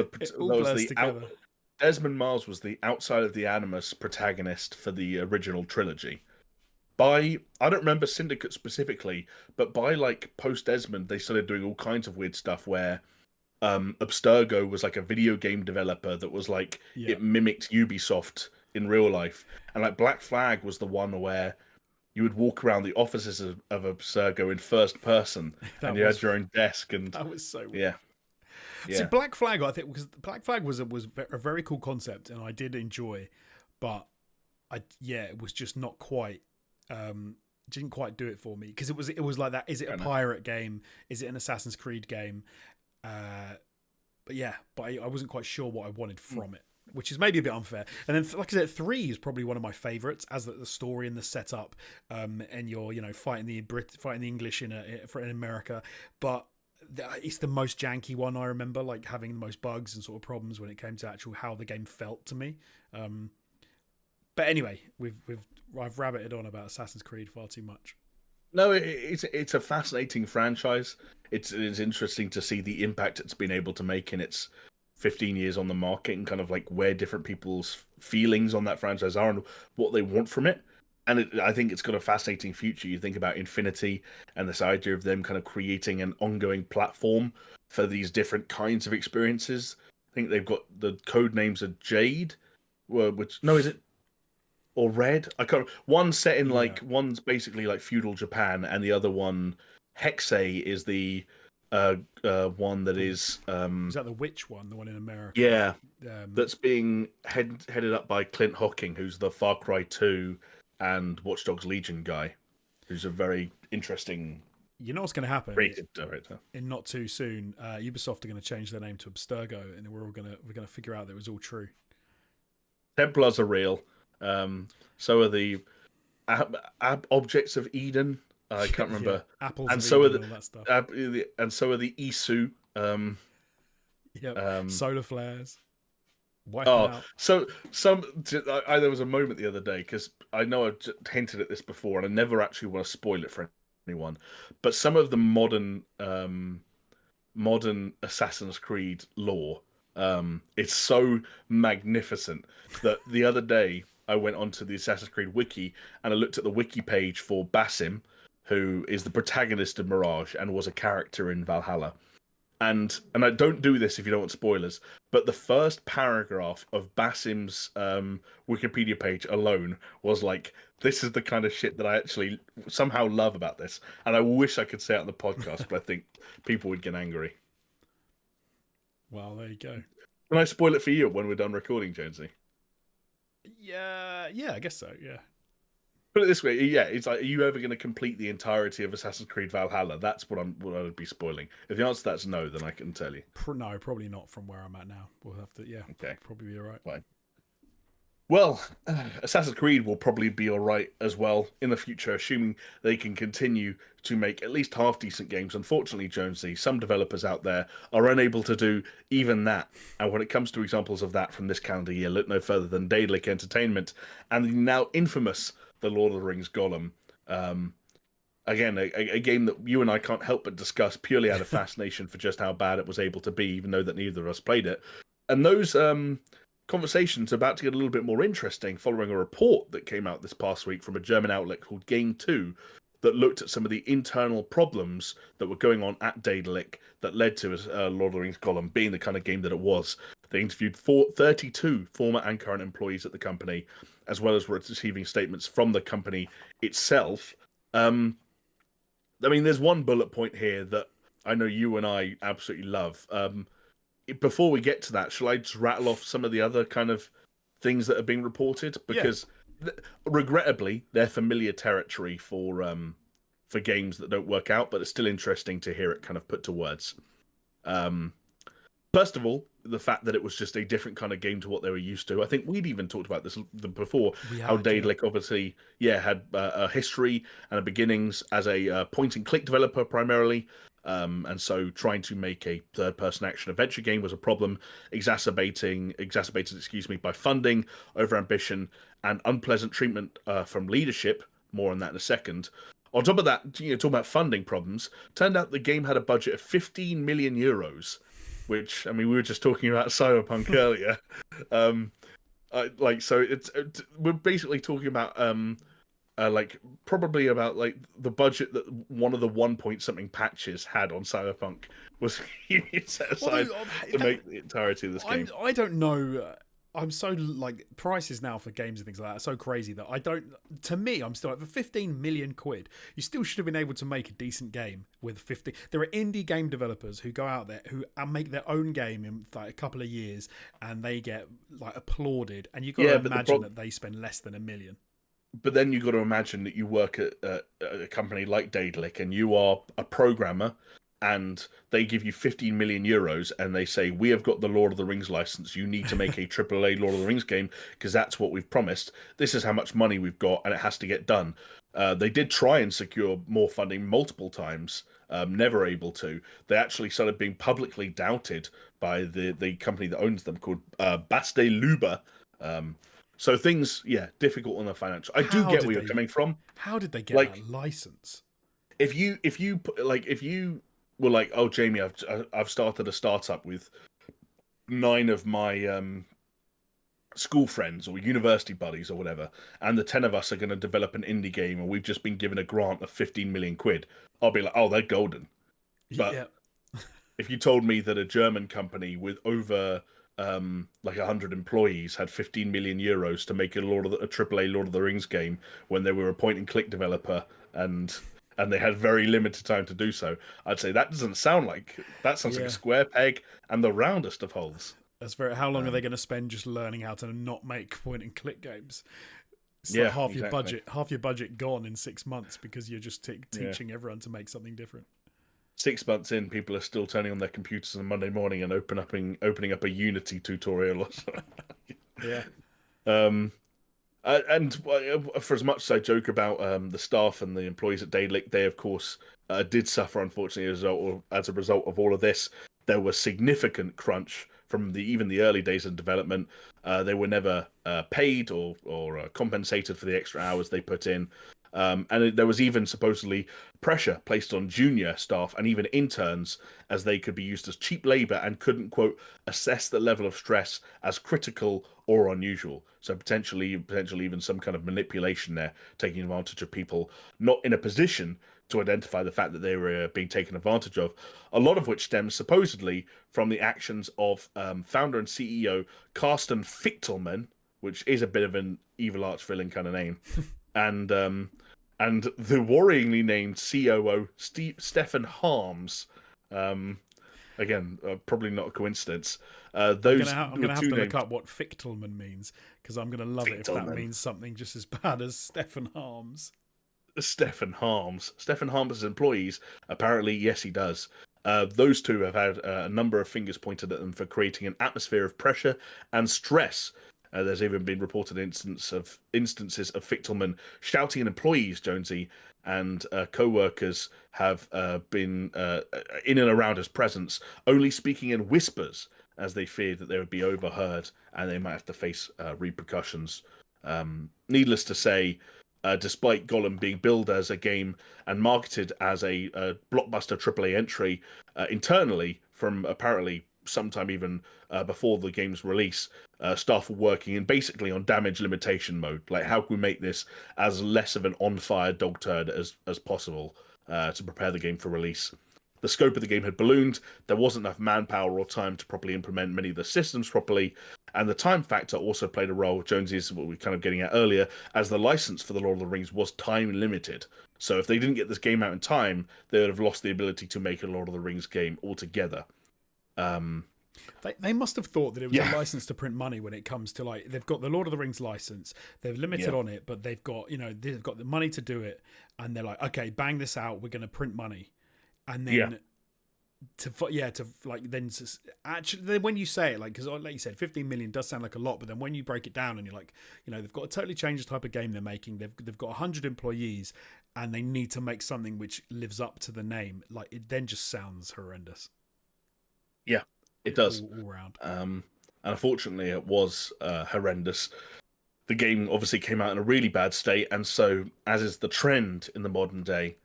Desmond Miles was the outside of the Animus protagonist for the original trilogy. I don't remember Syndicate specifically, but by like post Desmond, they started doing all kinds of weird stuff where Abstergo was like a video game developer that was like it mimicked Ubisoft in real life, and like Black Flag was the one where you would walk around the offices of Abstergo in first person, and you had your own desk, and that was so weird. Yeah. See, Black Flag, I think, because Black Flag was a very cool concept, and I did enjoy, but it was just not quite, didn't quite do it for me because it was like that. Is it a pirate game? Is it an Assassin's Creed game? But I wasn't quite sure what I wanted from it, which is maybe a bit unfair. And then, like I said, 3 is probably one of my favorites as the story and the setup, and you're fighting the English in America, but it's the most janky one. I remember like having the most bugs and sort of problems when it came to actual how the game felt to me. But anyway, I've rabbited on about Assassin's Creed far too much. No, it's a fascinating franchise. It's interesting to see the impact it's been able to make in its 15 years on the market, and kind of like where different people's feelings on that franchise are and what they want from it. And I think it's got a fascinating future. You think about Infinity and this idea of them kind of creating an ongoing platform for these different kinds of experiences. I think they've got the code names are Jade, is it? Or Red? I can't. One's set in one's basically like feudal Japan, and the other one, Hexe, is the one that is. Is that the witch one? The one in America? Yeah, that's being headed up by Clint Hocking, who's the Far Cry 2 and Watch Dogs Legion guy, who's a very interesting. You know what's going to happen? Creative director. In not too soon, Ubisoft are going to change their name to Abstergo, and we're going to figure out that it was all true. Templars are real. So are the objects of Eden. I can't remember. Apples and of so Eden, are all that stuff. And so are the Isu. Solar flares. Out. So there was a moment the other day, because I know I've hinted at this before, and I never actually want to spoil it for anyone. But some of the modern Assassin's Creed lore, it's so magnificent that the other day I went onto the Assassin's Creed wiki and I looked at the wiki page for Basim, who is the protagonist of Mirage and was a character in Valhalla. And I don't do this if you don't want spoilers, but the first paragraph of Basim's Wikipedia page alone was like, this is the kind of shit that I actually somehow love about this. And I wish I could say it on the podcast, but I think people would get angry. Well, there you go. Can I spoil it for you when we're done recording, Jonesy? Yeah, I guess so, yeah. Put it this way, yeah, it's like, are you ever going to complete the entirety of Assassin's Creed Valhalla? That's what I would be spoiling. If the answer to that's no, then I can tell you. No, probably not from where I'm at now. We'll have to, okay, probably be all right. Fine. Well, Assassin's Creed will probably be all right as well in the future, assuming they can continue to make at least half-decent games. Unfortunately, Jonesy, some developers out there are unable to do even that. And when it comes to examples of that from this calendar year, look no further than Daedalic Entertainment and the now infamous The Lord of the Rings Gollum. Again, a game that you and I can't help but discuss purely out of fascination for just how bad it was able to be, even though that neither of us played it. And those conversations are about to get a little bit more interesting following a report that came out this past week from a German outlet called Game 2 that looked at some of the internal problems that were going on at Daedalic that led to Lord of the Rings Gollum being the kind of game that it was. They interviewed 32 former and current employees at the company, as well as receiving statements from the company itself. I mean, there's one bullet point here that I know you and I absolutely love. Before we get to that, shall I just rattle off some of the other kind of things that are being reported? Because regrettably, they're familiar territory for games that don't work out, but it's still interesting to hear it kind of put to words. First of all, the fact that it was just a different kind of game to what they were used to. I think we'd even talked about this before, how Daedalic obviously, had a history and a beginnings as a point-and-click developer primarily. And so trying to make a third-person action-adventure game was a problem, exacerbated, by funding, over-ambition, and unpleasant treatment from leadership. More on that in a second. On top of that, talking about funding problems, turned out the game had a budget of 15 million euros, which, I mean, we were just talking about Cyberpunk earlier. We're basically talking about probably about the budget that one of the 1 point something patches had on Cyberpunk was set aside to make the entirety of this game. I don't know. I'm so prices now for games and things like that are so crazy that I don't. To me, I'm still for 15 million quid. You still should have been able to make a decent game with 50. There are indie game developers who go out there who make their own game in a couple of years and they get applauded. And you've got to imagine that they spend less than $1 million. But then you've got to imagine that you work at a company like Daedalic and you are a programmer and they give you 15 million euros and they say, we have got the Lord of the Rings license. You need to make a AAA Lord of the Rings game because that's what we've promised. This is how much money we've got and it has to get done. They did try and secure more funding multiple times, never able to. They actually started being publicly doubted by the company that owns them called Baste Luba. So things, difficult on the financial. I do get where you're coming from. How did they get that license? If you were like, oh, Jamie, I've started a startup with 9 of my school friends or university buddies or whatever, and the 10 of us are going to develop an indie game, and we've just been given a grant of 15 million quid. I'll be like, oh, they're golden. But if you told me that a German company with over 100 employees had 15 million euros to make a AAA Lord of the Rings game when they were a point-and-click developer and they had very limited time to do so, I'd say that doesn't sound like that. Sounds like a square peg and the roundest of holes. That's very. How long are they going to spend just learning how to not make point-and-click games? It's half your budget gone in 6 months because you're just teaching everyone to make something different. 6 months in, people are still turning on their computers on Monday morning and opening up a Unity tutorial or something. And for as much as I joke about the staff and the employees at Daedalic, they of course did suffer, unfortunately, as a result of all of this. There was significant crunch from even the early days of development. They were never paid or compensated for the extra hours they put in. There was even supposedly pressure placed on junior staff and even interns, as they could be used as cheap labor and couldn't, quote, assess the level of stress as critical or unusual. So potentially even some kind of manipulation there, taking advantage of people not in a position to identify the fact that they were being taken advantage of. A lot of which stems supposedly from the actions of founder and CEO Carsten Fichtelman, which is a bit of an evil arch villain kind of name, and the worryingly named COO Stefan Harms. Again, probably not a coincidence. Those I'm were gonna have two to look names. up what Fichtelman means, because I'm gonna love it if that Fichtelman. means something just as bad as Stefan Harms. Stefan Harms. Stefan Harms' employees, apparently, yes, he does. Those two have had a number of fingers pointed at them for creating an atmosphere of pressure and stress. There's even been reported instances of Fichtelman shouting at employees, Jonesy, and co-workers have been in and around his presence, only speaking in whispers as they feared that they would be overheard and they might have to face repercussions. Needless to say, despite Gollum being billed as a game and marketed as a blockbuster AAA entry internally from apparently sometime even before the game's release, staff were working in basically on damage limitation mode. Like, how can we make this as less of an on-fire dog turd as possible to prepare the game for release? The scope of the game had ballooned, there wasn't enough manpower or time to properly implement many of the systems properly, and the time factor also played a role. Jonesy is what we are kind of getting at earlier, as the license for the Lord of the Rings was time limited. So if they didn't get this game out in time, they would have lost the ability to make a Lord of the Rings game altogether. They must have thought that it was a Yeah, license to print money when it comes to, like, they've got the Lord of the Rings license, they're limited yeah, on it, but they've got the money to do it, and they're like, okay, bang this out, we're going to print money, and yeah, then actually, then when you say it, like, because like you said, 15 million does sound like a lot, but then when you break it down and you're like, they've got to totally change the type of game they're making, they've got 100 employees, and they need to make something which lives up to the name, like, it then just sounds horrendous yeah. It does. all around. And unfortunately, it was horrendous. The game obviously came out in a really bad state, and so, as is the trend in the modern day,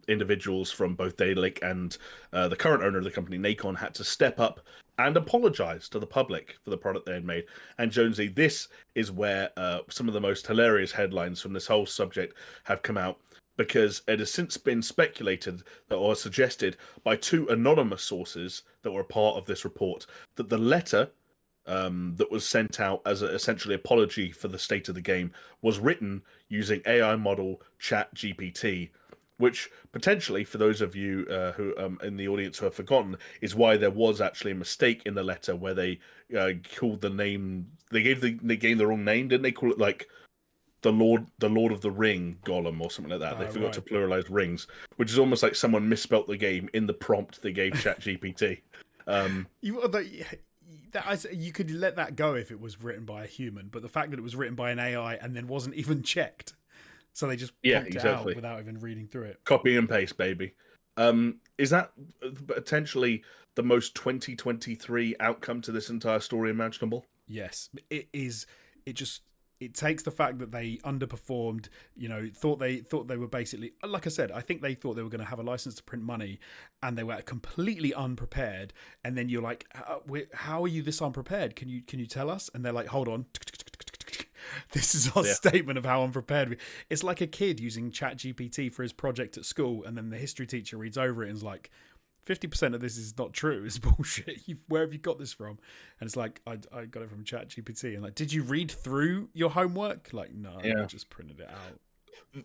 individuals from both Daedalic and the current owner of the company, Nacon, had to step up and apologize to the public for the product they had made. And Jonesy, this is where some of the most hilarious headlines from this whole subject have come out, because it has since been speculated that, or suggested by two anonymous sources that were a part of this report, that the letter that was sent out as essentially apology for the state of the game was written using AI model ChatGPT, which potentially, for those of you who in the audience who have forgotten, is why there was actually a mistake in the letter where they called the name. They gave the wrong name, didn't they? Call it like the Lord of the Ring Gollum or something like that. They forgot to Right. pluralize rings, which is almost like someone misspelt the game in the prompt they gave ChatGPT. You could let that go if it was written by a human, but the fact that it was written by an AI and then wasn't even checked, so they just Yeah, pumped it out exactly. without even reading through it. Copy and paste, baby. Is that potentially the most 2023 outcome to this entire story imaginable? Yes, it is. It takes the fact that they underperformed. Thought they were basically, like I said, I think they thought they were going to have a license to print money, and they were completely unprepared. And then you're like, how are you this unprepared? Can you tell us? And they're like, hold on. This is our Yeah, statement of how unprepared we. It's like a kid using ChatGPT for his project at school, and then the history teacher reads over it and is like, 50% of this is not true. It's bullshit. Where have you got this from? And it's like, I got it from ChatGPT. And like, did you read through your homework? Like, no, I yeah. just printed it out.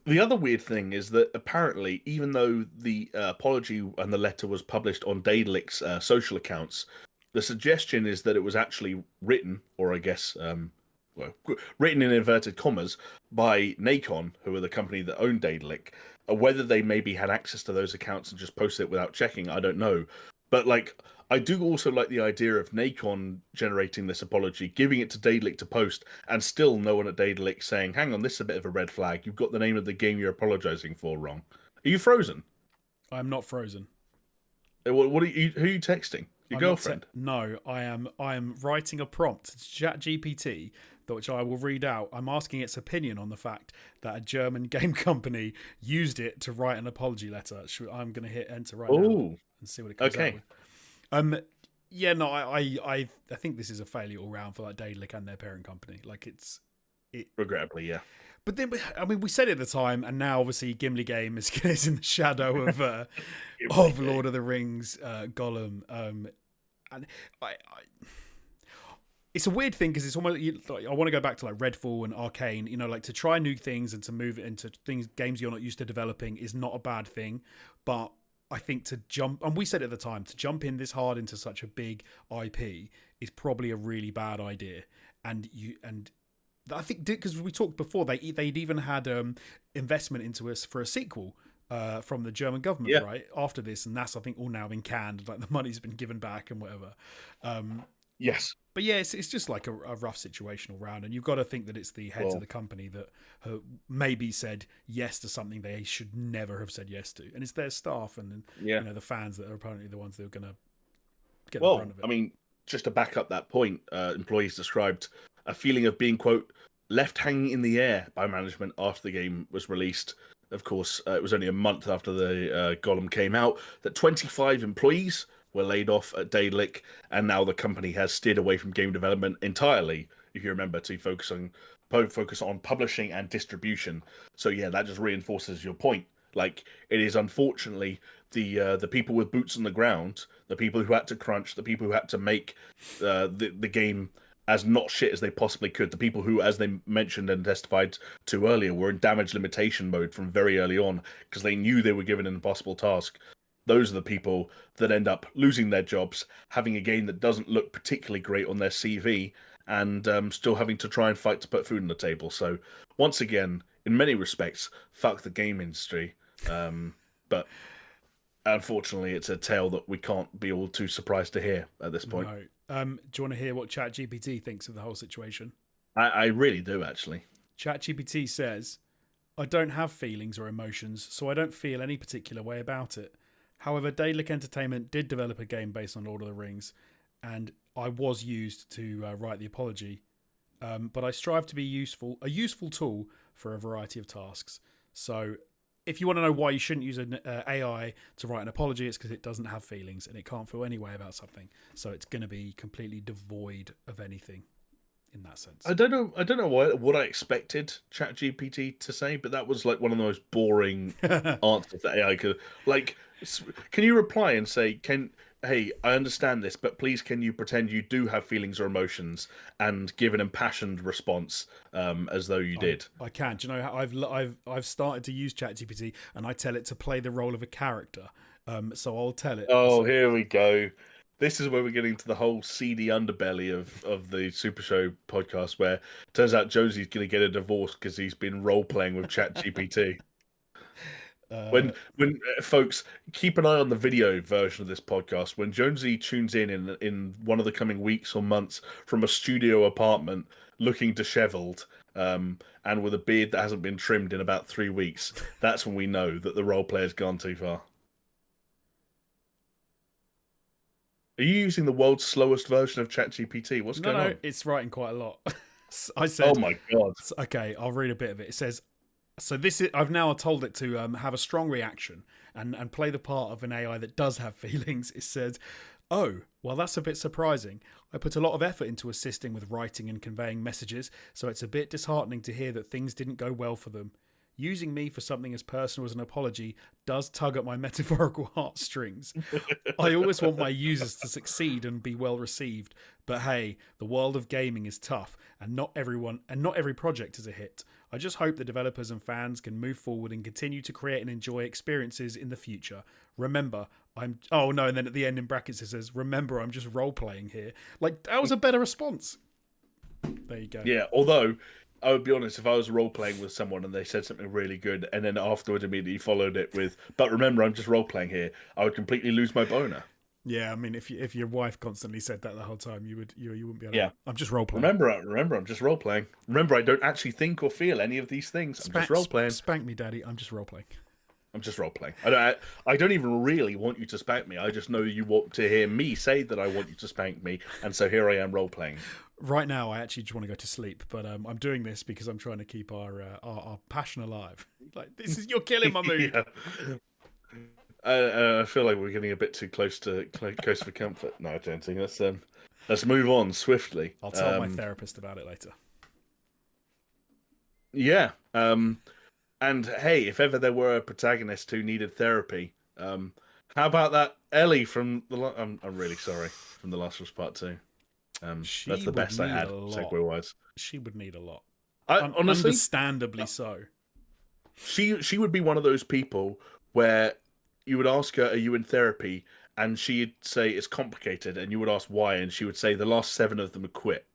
The other weird thing is that apparently, even though the apology and the letter was published on Daedalic's social accounts, the suggestion is that it was actually written, or I guess, well, written in inverted commas, by Nacon, who are the company that owned Daedalic. Whether they maybe had access to those accounts and just posted it without checking, I don't know. But like, I do also like the idea of Nacon generating this apology, giving it to Daedalic to post, and still no one at Daedalic saying, "Hang on, this is a bit of a red flag. You've got the name of the game you're apologizing for wrong. Are you frozen? I'm not frozen. What are you? Who are you texting? Your I'm not. girlfriend? No, I am. I am writing a prompt to ChatGPT which I will read out. I'm asking its opinion on the fact that a German game company used it to write an apology letter. I'm going to hit enter right now and see what it comes out with. Yeah, no, I think this is a failure all round for like Daedalic and their parent company. Like regrettably, yeah. But then, I mean, we said it at the time, and now obviously Gimli Game is in the shadow of Lord of the Rings, Gollum, and it's a weird thing because it's almost like, I want to go back to like Redfall and Arcane. You know, like to try new things and to move it into games you're not used to developing is not a bad thing, but I think to jump, and we said at the time, to jump in this hard into such a big IP is probably a really bad idea, and I think because we talked before, they'd even had investment into us for a sequel from the German government, right? After this, and that's I think all now been canned. Like the money's been given back and whatever. Yes, but yeah, it's just like a rough situation all round, and you've got to think that it's the heads of the company that maybe said yes to something they should never have said yes to, and it's their staff and you know the fans that are apparently the ones that are going to get the brunt of it. I mean, just to back up that point, employees described a feeling of being, quote, left hanging in the air by management after the game was released. Of course, it was only a month after the Gollum came out that 25 employees were laid off at Daedalic, and now the company has steered away from game development entirely, if you remember, to focus on publishing and distribution. So yeah, that just reinforces your point. Like, it is unfortunately the people with boots on the ground, the people who had to crunch, the people who had to make the game as not shit as they possibly could, the people who, as they mentioned and testified to earlier, were in damage limitation mode from very early on because they knew they were given an impossible task. Those are the people that end up losing their jobs, having a game that doesn't look particularly great on their CV, and still having to try and fight to put food on the table. So, once again, in many respects, fuck the game industry. But unfortunately, it's a tale that we can't be all too surprised to hear at this point. No. Do you want to hear what ChatGPT thinks of the whole situation? I really do, actually. ChatGPT says, I don't have feelings or emotions, so I don't feel any particular way about it. However, Daedalic Entertainment did develop a game based on Lord of the Rings, and I was used to write the apology. But I strive to be a useful tool for a variety of tasks. So if you want to know why you shouldn't use an AI to write an apology, it's because it doesn't have feelings and it can't feel any way about something. So it's going to be completely devoid of anything in that sense. I don't know what I expected ChatGPT to say, but that was like one of the most boring answers that AI could. Like, can you reply and say, hey, I understand this, but please can you pretend you do have feelings or emotions and give an impassioned response as though you did? I can. Do you know how I've started to use ChatGPT and I tell it to play the role of a character. So I'll tell it. Oh, here we go. This is where we're getting to the whole seedy underbelly of the SuperShow podcast, where it turns out Josie's going to get a divorce because he's been role playing with ChatGPT. When folks, keep an eye on the video version of this podcast. When Jonesy tunes in one of the coming weeks or months from a studio apartment, looking dishevelled, and with a beard that hasn't been trimmed in about 3 weeks, that's when we know that the role player's gone too far. Are you using the world's slowest version of ChatGPT? What's going on? No, it's writing quite a lot. I said, oh my god. Okay, I'll read a bit of it. It says, so this is, I've now told it to have a strong reaction and play the part of an AI that does have feelings. It says, oh, well, that's a bit surprising. I put a lot of effort into assisting with writing and conveying messages, so it's a bit disheartening to hear that things didn't go well for them. Using me for something as personal as an apology does tug at my metaphorical heartstrings. I always want my users to succeed and be well received, but hey, the world of gaming is tough, and not every project is a hit. I just hope the developers and fans can move forward and continue to create and enjoy experiences in the future. Remember, and then at the end in brackets it says, remember, I'm just role-playing here. Like, that was a better response. There you go. Yeah, although I would be honest, if I was role-playing with someone and they said something really good and then afterward immediately followed it with, but remember, I'm just role-playing here, I would completely lose my boner. Yeah, I mean, if your wife constantly said that the whole time, you wouldn't be able to. I'm just role-playing. Remember, I'm just role-playing. Remember, I don't actually think or feel any of these things. I'm just role-playing. Spank me, Daddy. I'm just role-playing. I'm just role-playing. I don't even really want you to spank me. I just know you want to hear me say that I want you to spank me, and so here I am role-playing. Right now, I actually just want to go to sleep, but I'm doing this because I'm trying to keep our passion alive. Like, this is, you're killing my mood. Yeah. I feel like we're getting a bit too close for comfort. No, I don't think. Let's move on swiftly. I'll tell my therapist about it later. Yeah. And hey, if ever there were a protagonist who needed therapy, how about that Ellie from the? I'm really sorry, from The Last of Us Part Two. She That's the would best I need had, a lot. segue wise. She would need a lot. I honestly, Understandably so. she would be one of those people where you would ask her, "Are you in therapy?" and she'd say it's complicated, and you would ask why, and she would say the last 7 of them quit.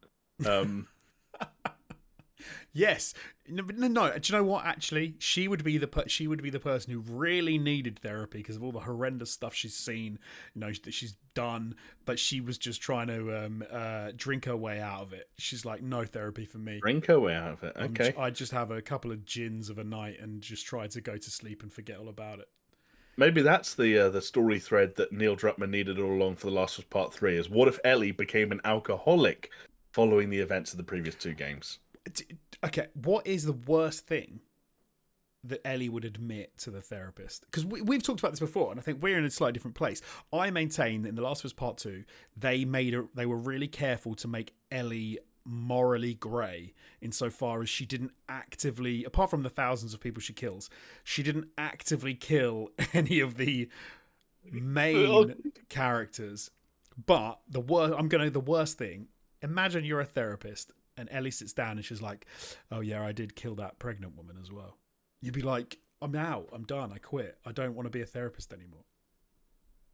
Yes. No, no. Do you know what? Actually, she would be the person who really needed therapy because of all the horrendous stuff she's seen, that she's done. But she was just trying to drink her way out of it. She's like, no therapy for me. Drink her way out of it. Okay. I just have a couple of gins of a night and just try to go to sleep and forget all about it. Maybe that's the story thread that Neil Druckmann needed all along for The Last of Us Part 3 is what if Ellie became an alcoholic following the events of the previous 2 games? Okay, what is the worst thing that Ellie would admit to the therapist? Because we've talked about this before, and I think we're in a slightly different place. I maintain that in The Last of Us Part 2, they were really careful to make Ellie morally grey insofar as she didn't actively, apart from the thousands of people she kills, she didn't actively kill any of the main characters. But the worst thing, imagine you're a therapist and Ellie sits down and she's like, oh yeah, I did kill that pregnant woman as well. You'd be like, I'm out, I'm done, I quit. I don't want to be a therapist anymore.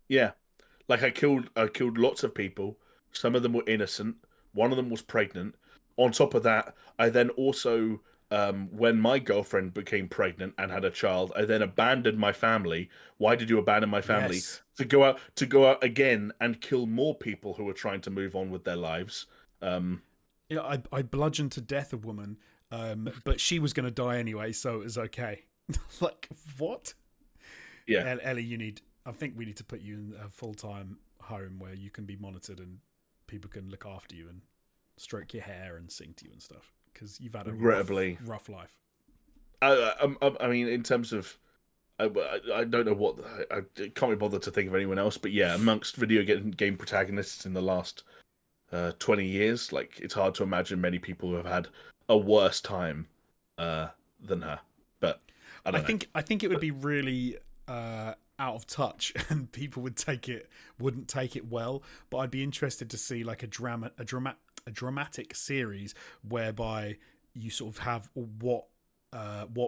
Yeah. Like I killed lots of people. Some of them were innocent. One of them was pregnant. On top of that, I then also, when my girlfriend became pregnant and had a child, I then abandoned my family. Why did you abandon my family? Yes. To go out again and kill more people who were trying to move on with their lives. I bludgeoned to death a woman, but she was going to die anyway, so it was okay. Like, what? Yeah. Ellie, I think we need to put you in a full-time home where you can be monitored and people can look after you and stroke your hair and sing to you and stuff, because you've had a rough life. I mean, in terms of, I don't know what, I can't be bothered to think of anyone else, but yeah, amongst video game protagonists in the last 20 years, like, it's hard to imagine many people who have had a worse time than her. But I think it would be really out of touch and people wouldn't take it well. But I'd be interested to see like a dramatic series whereby you sort of have what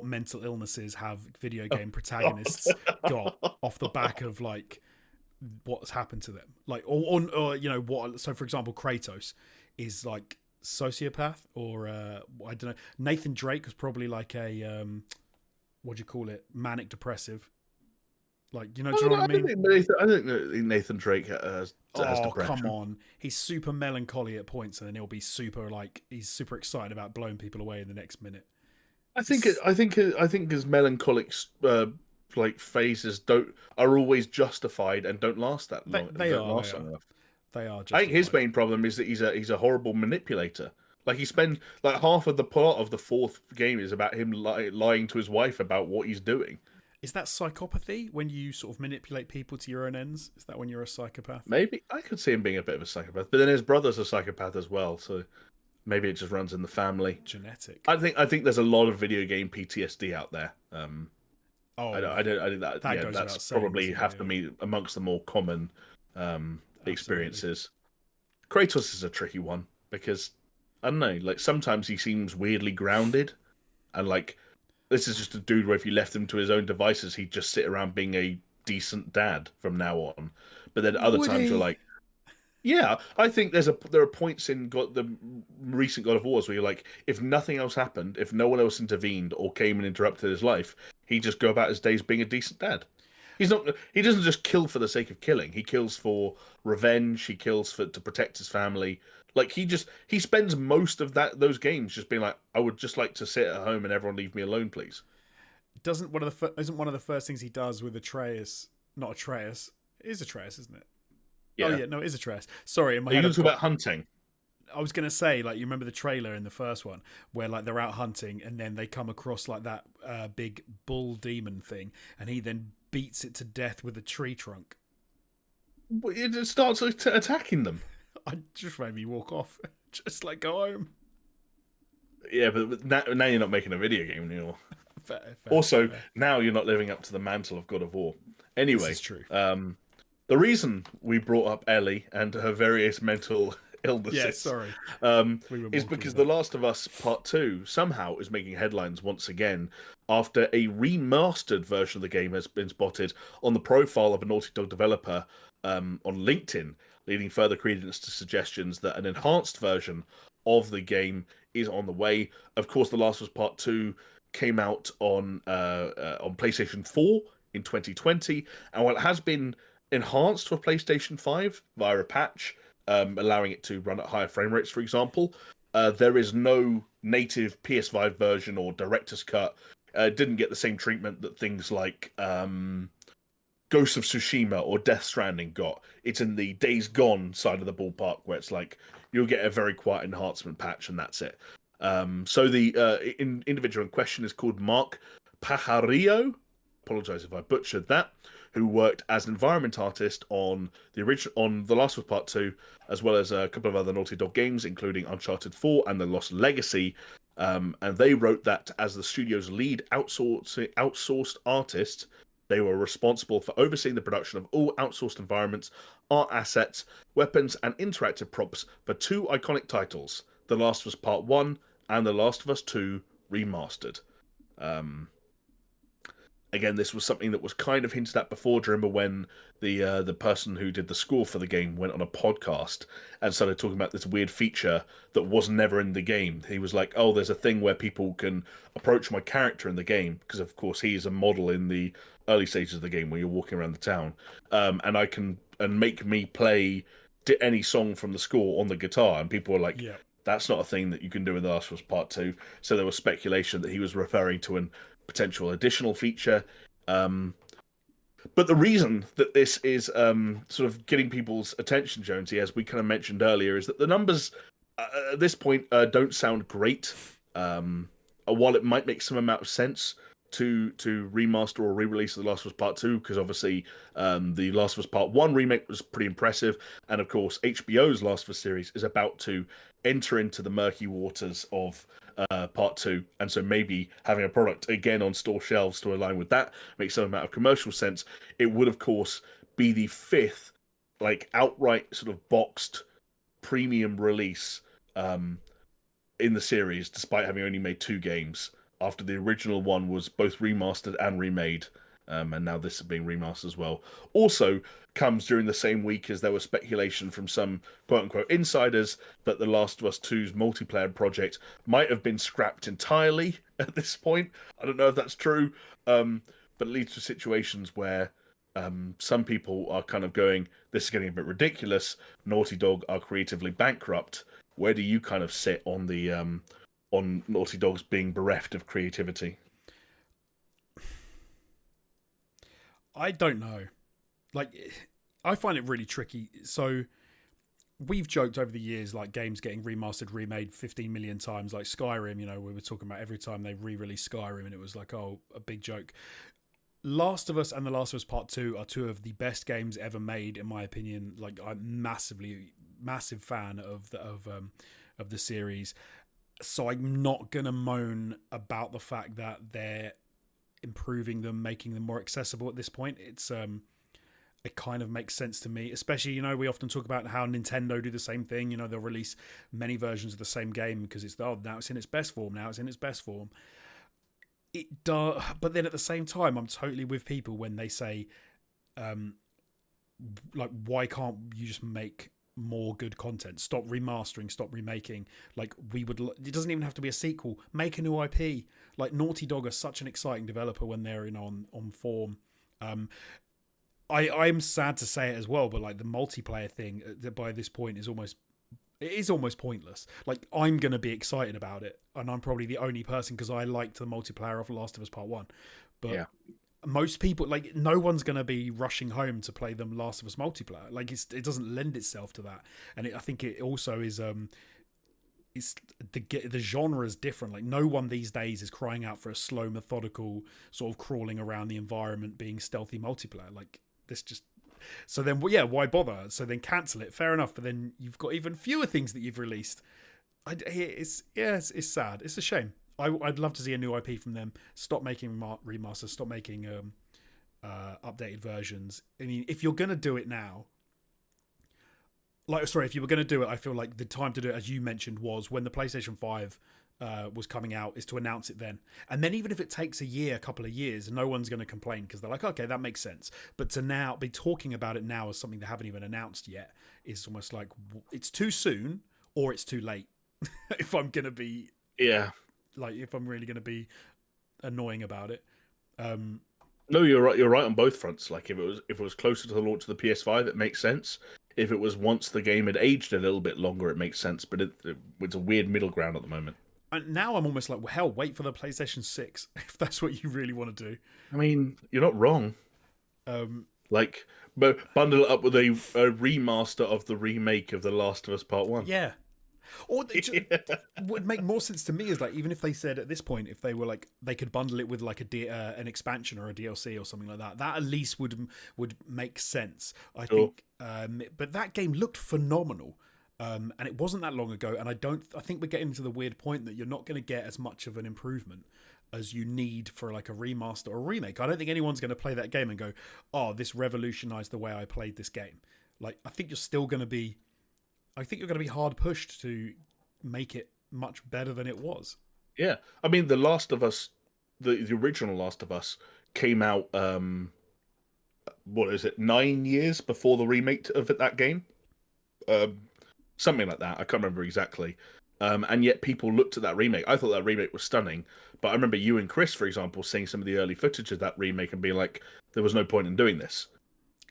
mental illnesses have video game protagonists got off the back of like what's happened to them, like or what. So for example, Kratos is like sociopath, or I don't know. Nathan Drake was probably like a what do you call it, manic depressive. Like, do you know what I mean? I don't think Nathan Drake has depression. Come on, he's super melancholy at points, and then he'll be super he's super excited about blowing people away in the next minute. I think his melancholic like phases are always justified and don't last that long. They are justified. I think his main problem is that he's a horrible manipulator. Like, he spends like half of the plot of the 4th game is about him lying to his wife about what he's doing. Is that psychopathy, when you sort of manipulate people to your own ends? Is that when you're a psychopath? Maybe. I could see him being a bit of a psychopath, but then his brother's a psychopath as well, so maybe it just runs in the family. Genetic. I think there's a lot of video game PTSD out there. I think that's probably have to be amongst the more common experiences. Kratos is a tricky one because I don't know, like sometimes he seems weirdly grounded, and like this is just a dude where if you left him to his own devices, he'd just sit around being a decent dad from now on. But then other times you're like, yeah, I think there are points in the recent God of Wars where you're like, if nothing else happened, if no one else intervened or came and interrupted his life, he'd just go about his days being a decent dad. He doesn't just kill for the sake of killing. He kills for revenge. He kills to protect his family. Like, he spends most of those games just being like, I would just like to sit at home and everyone leave me alone, please. Isn't one of the first things he does with Atreus? Not Atreus. It is Atreus, isn't it? Yeah. Oh yeah, no, it is Atreus. Sorry, in my head. You talk about hunting. I was gonna say, like, you remember the trailer in the first one where like they're out hunting and then they come across like that big bull demon thing, and he then beats it to death with a tree trunk. But it starts attacking them. I just made me walk off, just like go home. Yeah, but now you're not making a video game anymore. Fair, fair, Also, fair. now you're not living up to the mantle of God of War. This Anyway, is true. the reason we brought up Ellie and her various mental Yeah, illnesses sorry. We were is more because talking The about. Last of Us Part 2 somehow is making headlines once again after a remastered version of the game has been spotted on the profile of a Naughty Dog developer on LinkedIn, leading further credence to suggestions that an enhanced version of the game is on the way. Of course, The Last of Us Part 2 came out on PlayStation 4 in 2020, and while it has been enhanced for PlayStation 5 via a patch, allowing it to run at higher frame rates, for example, there is no native PS5 version or director's cut. It didn't get the same treatment that things like Ghost of Tsushima or Death Stranding got. It's in the Days Gone side of the ballpark where it's like you'll get a very quiet enhancement patch and that's it. So the individual in question is called Mark Pajarillo. Apologize if I butchered that. Who worked as an environment artist on The Last of Us Part 2, as well as a couple of other Naughty Dog games, including Uncharted 4 and The Lost Legacy. And they wrote that as the studio's lead outsourced artist, they were responsible for overseeing the production of all outsourced environments, art assets, weapons, and interactive props for two iconic titles, The Last of Us Part 1 and The Last of Us 2 Remastered. Again, this was something that was kind of hinted at before. Do you remember when the person who did the score for the game went on a podcast and started talking about this weird feature that was never in the game? He was like, "Oh, there's a thing where people can approach my character in the game because, of course, he is a model in the early stages of the game where you're walking around the town, and I can make me play any song from the score on the guitar." And people were like, Yeah. "That's not a thing that you can do in The Last of Us Part 2." So there was speculation that he was referring to an potential additional feature. But the reason that this is sort of getting people's attention, Jonesy, as we kind of mentioned earlier, is that the numbers at this point don't sound great. While it might make some amount of sense to remaster or re-release The Last of Us Part 2, because obviously the Last of Us Part 1 remake was pretty impressive, and of course HBO's Last of Us series is about to enter into the murky waters of Part 2, and so maybe having a product again on store shelves to align with that makes some amount of commercial sense. It would, of course, be the fifth, like, outright sort of boxed premium release in the series, despite having only made two games, after the original one was both remastered and remade. And now this is being remastered as well. Also comes during the same week as there was speculation from some quote-unquote insiders that The Last of Us 2's multiplayer project might have been scrapped entirely at this point. I don't know if that's true, but it leads to situations where some people are kind of going, this is getting a bit ridiculous. Naughty Dog are creatively bankrupt. Where do you kind of sit on the on Naughty Dog's being bereft of creativity? I don't know. Like, I find it really tricky. So we've joked over the years, like games getting remastered, remade 15 million times. Like Skyrim, you know, we were talking about every time they re-released Skyrim, and it was like, oh, a big joke. Last of Us and The Last of Us Part 2 are two of the best games ever made, in my opinion. Like, I'm massive fan of the series. So I'm not gonna moan about the fact that they're improving them, making them more accessible at this point. It kind of makes sense to me, especially, you know, we often talk about how Nintendo do the same thing. You know, they'll release many versions of the same game because it's, oh, now it's in its best form, it does. But then at the same time, I'm totally with people when they say, like, why can't you just make more good content? Stop remastering, stop remaking. Like, it doesn't even have to be a sequel. Make a new IP. Like, Naughty Dog are such an exciting developer when they're on form. I'm sad to say it as well, but like the multiplayer thing by this point is almost pointless. Like, I'm gonna be excited about it, and I'm probably the only person because I liked the multiplayer of Last of Us Part 1. But yeah, most people, like, no one's going to be rushing home to play the Last of Us multiplayer. Like, it doesn't lend itself to that. And I think it also is it's the genre is different. Like no one these days is crying out for a slow, methodical sort of crawling around the environment, being stealthy multiplayer. Like this just. So then, well, yeah, why bother? So then cancel it. Fair enough. But then you've got even fewer things that you've released. It's sad. It's a shame. I'd love to see a new IP from them. Stop making remasters. Stop making updated versions. I mean, if you're gonna do it now, if you were gonna do it, I feel like the time to do it, as you mentioned, was when the PlayStation 5 was coming out, is to announce it then. And then even if it takes a couple of years, no one's going to complain because they're like, okay, that makes sense. But to now be talking about it now as something they haven't even announced yet is almost like it's too soon or it's too late. If I'm going to be, if I'm really going to be annoying about it. No, you're right. You're right on both fronts. Like if it was closer to the launch of the PS5, it makes sense. If it was once the game had aged a little bit longer, it makes sense. But it's a weird middle ground at the moment. And now I'm almost like, well, hell, wait for the PlayStation 6 if that's what you really want to do. I mean, you're not wrong. But bundle it up with a remaster of the remake of The Last of Us Part 1. Yeah. Or what would make more sense to me is like, even if they said at this point, if they were like, they could bundle it with like an expansion or a DLC or something like that, that at least would make sense. I think. But that game looked phenomenal. And it wasn't that long ago, and I think we're getting to the weird point that you're not going to get as much of an improvement as you need for like a remaster or a remake. I don't think anyone's going to play that game and go, oh, this revolutionized the way I played this game. Like, I think you're going to be hard pushed to make it much better than it was. Yeah. I mean, The Last of Us, the original Last of Us came out, 9 years before the remake of that game? Something like that. I can't remember exactly. And yet people looked at that remake. I thought that remake was stunning. But I remember you and Chris, for example, seeing some of the early footage of that remake and being like, there was no point in doing this.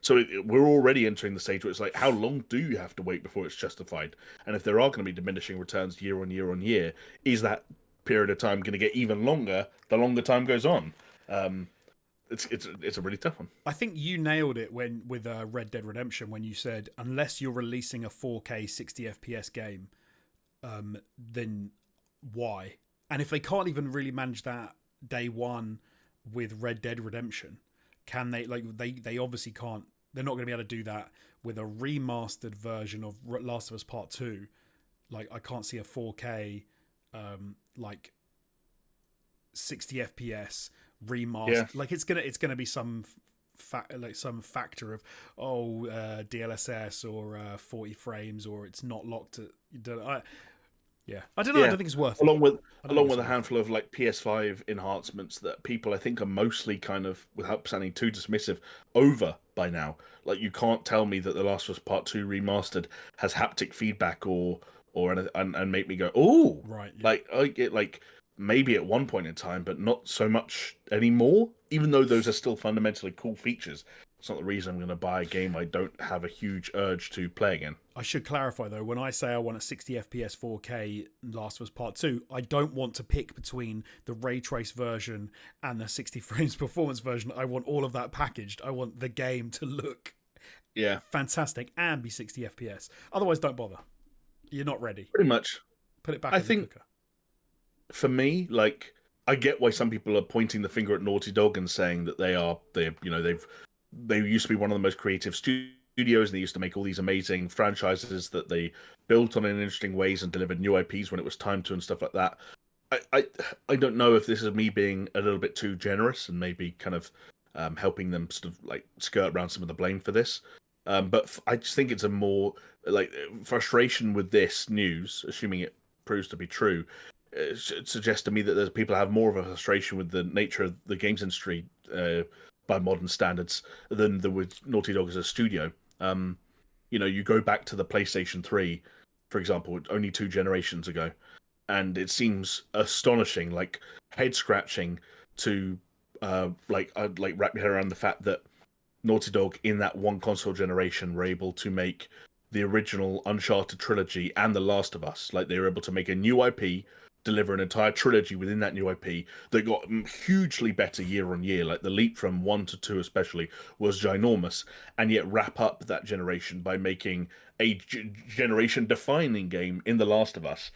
So we're already entering the stage where it's like, how long do you have to wait before it's justified? And if there are going to be diminishing returns year on year on year, is that period of time going to get even longer the longer time goes on? It's a really tough one. I think you nailed it with Red Dead Redemption when you said, unless you're releasing a 4K 60 FPS game, then why? And if they can't even really manage that day one with Red Dead Redemption, can they? Like they obviously can't. They're not going to be able to do that with a remastered version of Last of Us Part 2. Like, I can't see a 4K, 60 FPS remastered. Yeah. Like, it's gonna be some factor of DLSS or 40 frames, or it's not locked to. I don't know. Yeah. I don't think it's worth along with a handful of like PS5 enhancements that people I think are mostly kind of, without sounding too dismissive, over by now. Like, you can't tell me that The Last of Us Part 2 remastered has haptic feedback or and make me go, oh, right. Yeah. Like I get like maybe at one point in time, but not so much anymore. Even though those are still fundamentally cool features, it's not the reason I'm going to buy a game I don't have a huge urge to play again. I should clarify, though, when I say I want a 60 FPS 4K Last of Us Part 2, I don't want to pick between the ray trace version and the 60 frames performance version. I want all of that packaged. I want the game to look fantastic and be 60 FPS. Otherwise, don't bother. You're not ready. Pretty much. Put it back in the cooker. For me, like, I get why some people are pointing the finger at Naughty Dog and saying that they used to be one of the most creative studios, and they used to make all these amazing franchises that they built on in interesting ways and delivered new IPs when it was time to and stuff like that. I don't know if this is me being a little bit too generous and maybe kind of helping them sort of like skirt around some of the blame for this. But I just think it's a more like frustration with this news, assuming it proves to be true. It suggests to me that there's people have more of a frustration with the nature of the games industry by modern standards than there with Naughty Dog as a studio. You go back to the PlayStation 3, for example, only 2 generations ago, and it seems astonishing, like head scratching to wrap your head around the fact that Naughty Dog in that one console generation were able to make the original Uncharted trilogy and The Last of Us. Like, they were able to make a new IP, deliver an entire trilogy within that new IP that got hugely better year on year. Like, the leap from 1 to 2 especially was ginormous, and yet wrap up that generation by making a generation-defining game in The Last of Us.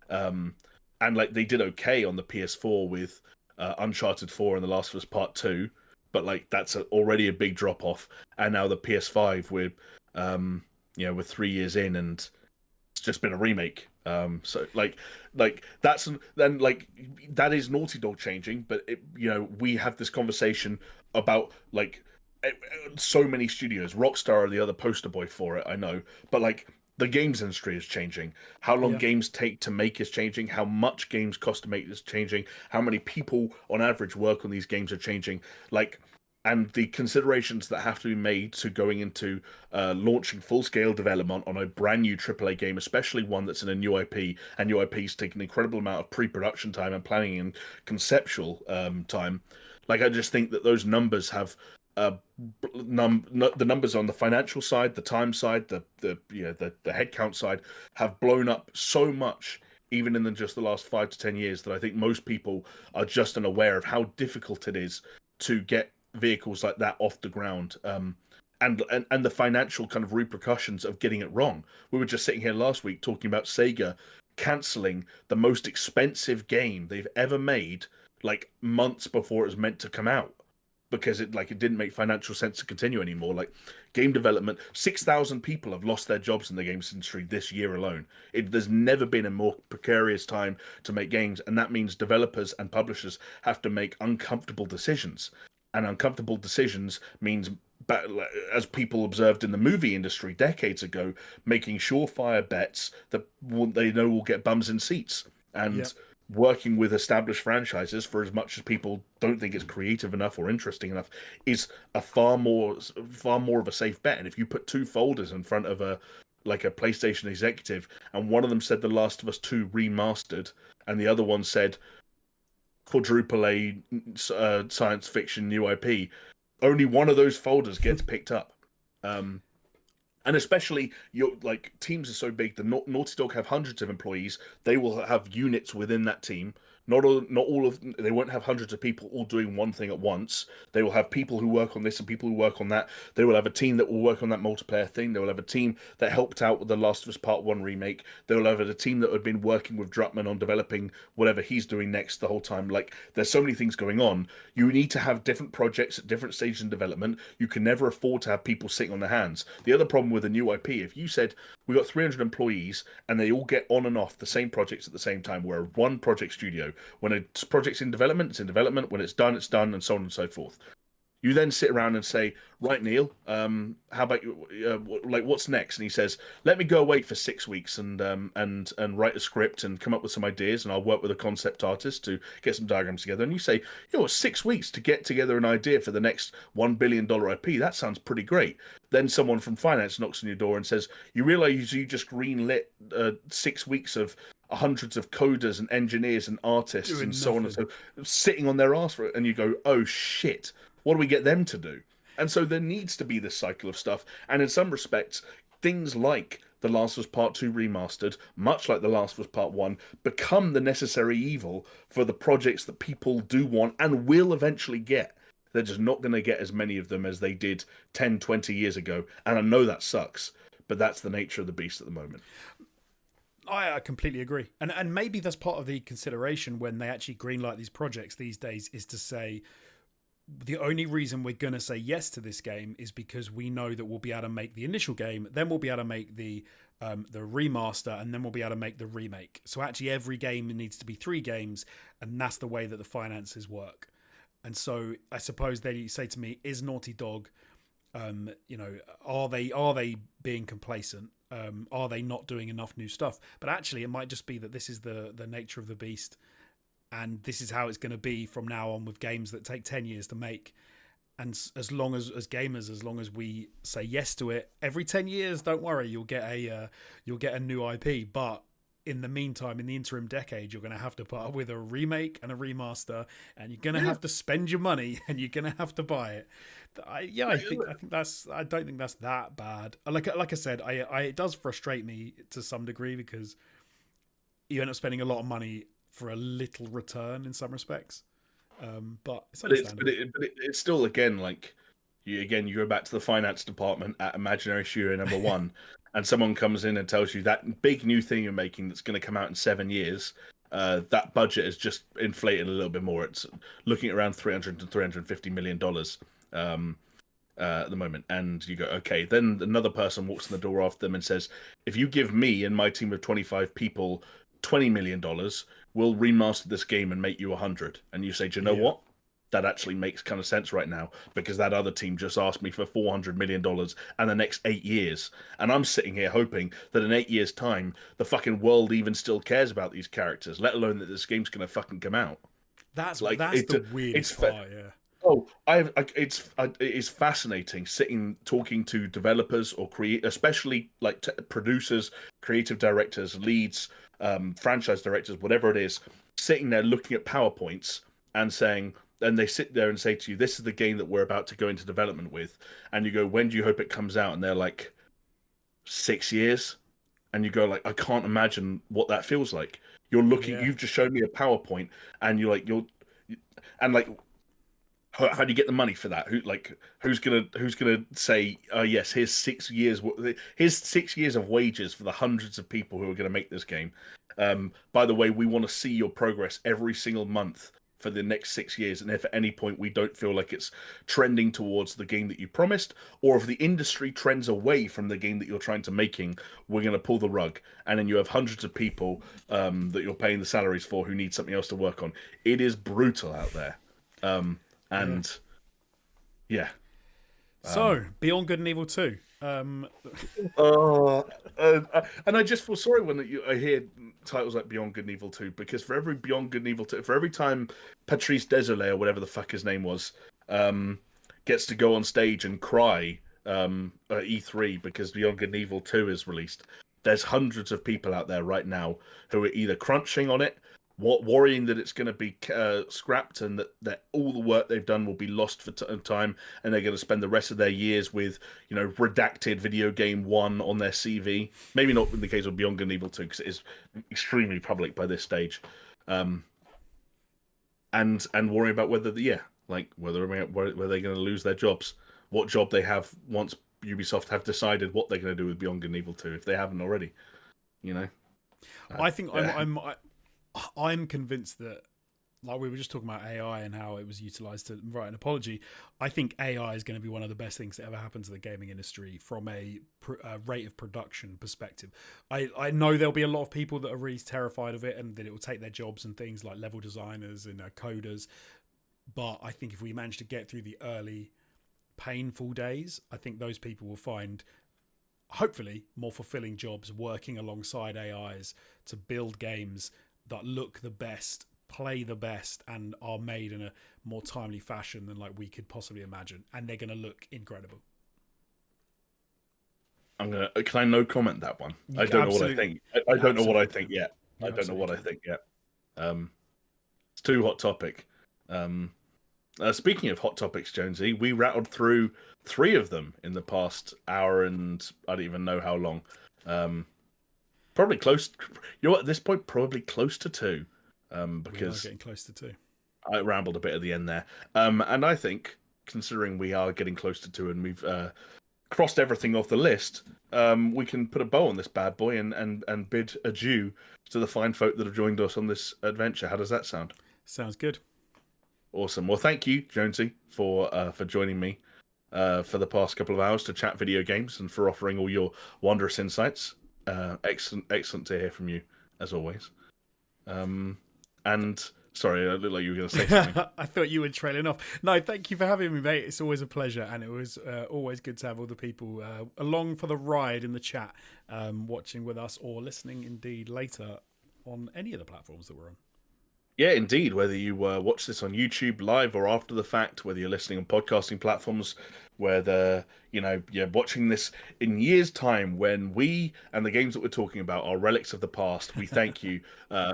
Um, and like they did okay on the PS4 with Uncharted 4 and The Last of Us Part 2, but like that's already a big drop off. And now the PS5 um, we're 3 years in, and it's just been a remake. So like that's then like that is Naughty Dog changing, but we have this conversation about like so many studios. Rockstar are the other poster boy for it, I know, but like the games industry is changing. How long Yeah. games take to make is changing. How much games cost to make is changing. How many people on average work on these games are changing. Like, and the considerations that have to be made to going into launching full-scale development on a brand new AAA game, especially one that's in a new IP, and new IPs take an incredible amount of pre-production time and planning and conceptual time. Like, I just think that those numbers have uh, the numbers on the financial side, the time side, the headcount side have blown up so much, even in just the last 5 to 10 years, that I think most people are just unaware of how difficult it is to get vehicles like that off the ground. And the financial kind of repercussions of getting it wrong. We were just sitting here last week talking about Sega canceling the most expensive game they've ever made, like months before it was meant to come out, because it didn't make financial sense to continue anymore. Like, game development, 6,000 people have lost their jobs in the games industry this year alone. There's never been a more precarious time to make games, and that means developers and publishers have to make uncomfortable decisions. And uncomfortable decisions means, as people observed in the movie industry decades ago, making surefire bets that they know will get bums in seats. Yeah. And working with established franchises, for as much as people don't think it's creative enough or interesting enough, is a far more of a safe bet. And if you put two folders in front of a PlayStation executive, and one of them said The Last of Us 2 remastered, and the other one said quadruple A science fiction new IP, only one of those folders gets picked up. And especially teams are so big. The Naughty Dog have hundreds of employees. They will have units within that team. Not all of they won't have hundreds of people all doing one thing at once. They will have people who work on this and people who work on that. They will have a team that will work on that multiplayer thing. They will have a team that helped out with the Last of Us Part 1 remake. They will have a team that had been working with Druckmann on developing whatever he's doing next the whole time. Like, there's so many things going on. You need to have different projects at different stages in development. You can never afford to have people sitting on their hands. The other problem with a new IP, if you said we got 300 employees and they all get on and off the same projects at the same time, we're a one project studio. When a project's in development, it's in development. When it's done, and so on and so forth. You then sit around and say, right, Neil, how about what's next? And he says, let me go away for 6 weeks and write a script and come up with some ideas, and I'll work with a concept artist to get some diagrams together. And you say, 6 weeks to get together an idea for the next $1 billion IP. That sounds pretty great. Then someone from finance knocks on your door and says, you realize you just greenlit 6 weeks of hundreds of coders and engineers and artists Doing and so on and nothing. so, sitting on their ass for it, and you go, oh shit, what do we get them to do? And so there needs to be this cycle of stuff. And in some respects, things like The Last of Us Part 2 remastered, much like The Last of Us Part 1, become the necessary evil for the projects that people do want and will eventually get. They're just not going to get as many of them as they did 10, 20 years ago. And I know that sucks, but that's the nature of the beast at the moment. I completely agree, and maybe that's part of the consideration when they actually greenlight these projects these days, is to say the only reason we're going to say yes to this game is because we know that we'll be able to make the initial game, then we'll be able to make the remaster, and then we'll be able to make the remake. So actually every game needs to be 3 games, and that's the way that the finances work. And so I suppose they say to me, is Naughty Dog, are they being complacent? Are they not doing enough new stuff? But actually it might just be that this is the nature of the beast, and this is how it's going to be from now on with games that take 10 years to make. And as long as gamers, as long as we say yes to it, every 10 years, don't worry, you'll get a new IP. But in the meantime, in the interim decade, you're going to have to put up with a remake and a remaster, and you're going to have to spend your money, and you're going to have to buy it. I think that's. I don't think that's that bad. Like I said, it does frustrate me to some degree, because you end up spending a lot of money for a little return in some respects. But it's understandable. It's still, again, like, you go back to the finance department at Imaginary Studio number 1, and someone comes in and tells you that big new thing you're making that's going to come out in 7 years, that budget is just inflated a little bit more. It's looking at around 300 to 350 million dollars at the moment. And you go, okay. Then another person walks in the door after them and says, if you give me and my team of 25 people $20 million, we'll remaster this game and make you 100. And you say, do you know what? That actually makes kind of sense right now, because that other team just asked me for $400 million and the next 8 years. And I'm sitting here hoping that in 8 years' time, the fucking world even still cares about these characters, let alone that this game's going to fucking come out. That's the weirdest part, yeah. Oh, it is fascinating sitting talking to developers or especially like producers, creative directors, leads, franchise directors, whatever it is, sitting there looking at PowerPoints and saying, and they sit there and say to you, this is the game that we're about to go into development with. And you go, when do you hope it comes out? And they're like, 6 years. And you go like, I can't imagine what that feels like. You're looking, you've just shown me a PowerPoint and and like, how do you get the money for that? Who's gonna say, oh yes, here's 6 years, here's 6 years of wages for the hundreds of people who are going to make this game. By the way, we want to see your progress every single month for the next 6 years, and if at any point we don't feel like it's trending towards the game that you promised, or if the industry trends away from the game that you're trying to making, we're going to pull the rug. And then you have hundreds of people that you're paying the salaries for who need something else to work on. It is brutal out there. So, Beyond Good and Evil 2. And I just feel sorry when I hear titles like Beyond Good and Evil 2, because for every Beyond Good and Evil 2, for every time Patrice Désolé, or whatever the fuck his name was, gets to go on stage and cry at E3 because Beyond Good and Evil 2 is released, there's hundreds of people out there right now who are either crunching on it, worrying that it's going to be scrapped, and that all the work they've done will be lost for time, and they're going to spend the rest of their years with, redacted video game 1 on their CV. Maybe not in the case of Beyond Good and Evil 2, because it is extremely public by this stage. And worrying about whether they're going to lose their jobs, what job they have once Ubisoft have decided what they're going to do with Beyond Good and Evil 2, if they haven't already. I think I'm convinced that, like we were just talking about AI and how it was utilized to write an apology, I think AI is going to be one of the best things that ever happened to the gaming industry from a rate of production perspective. I know there'll be a lot of people that are really terrified of it, and that it will take their jobs and things like level designers and coders. But I think if we manage to get through the early painful days, I think those people will find, hopefully, more fulfilling jobs working alongside AIs to build games that look the best, play the best, and are made in a more timely fashion than like we could possibly imagine, and they're going to look incredible. Can I no comment that one? I don't know what I think. I don't know what I think yet. I don't know what I think yet. It's too hot topic. Speaking of hot topics, Jonesy, we rattled through 3 of them in the past hour, and I don't even know how long. Probably close. At this point, probably close to 2. Because we are getting close to 2. I rambled a bit at the end there. And I think, considering we are getting close to 2 and we've crossed everything off the list, we can put a bow on this bad boy and bid adieu to the fine folk that have joined us on this adventure. How does that sound? Sounds good. Awesome. Well, thank you, Jonesy, for joining me for the past couple of hours to chat video games, and for offering all your wondrous insights. Excellent to hear from you, as always. And sorry, I looked like you were going to say something. I thought you were trailing off. No, thank you for having me, mate. It's always a pleasure, and it was always good to have all the people along for the ride in the chat, watching with us or listening indeed later on any of the platforms that we're on. Yeah, indeed. Whether you watch this on YouTube live or after the fact, whether you're listening on podcasting platforms, whether you're watching this in years' time when we and the games that we're talking about are relics of the past, we thank you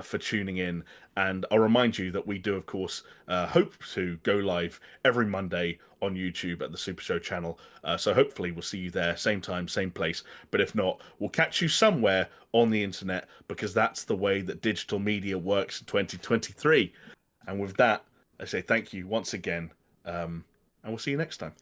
for tuning in. And I'll remind you that we do, of course, hope to go live every Monday on YouTube at the SuperShow channel. So hopefully we'll see you there, same time, same place. But if not, we'll catch you somewhere on the internet, because that's the way that digital media works in 2023. And with that, I say thank you once again, and we'll see you next time.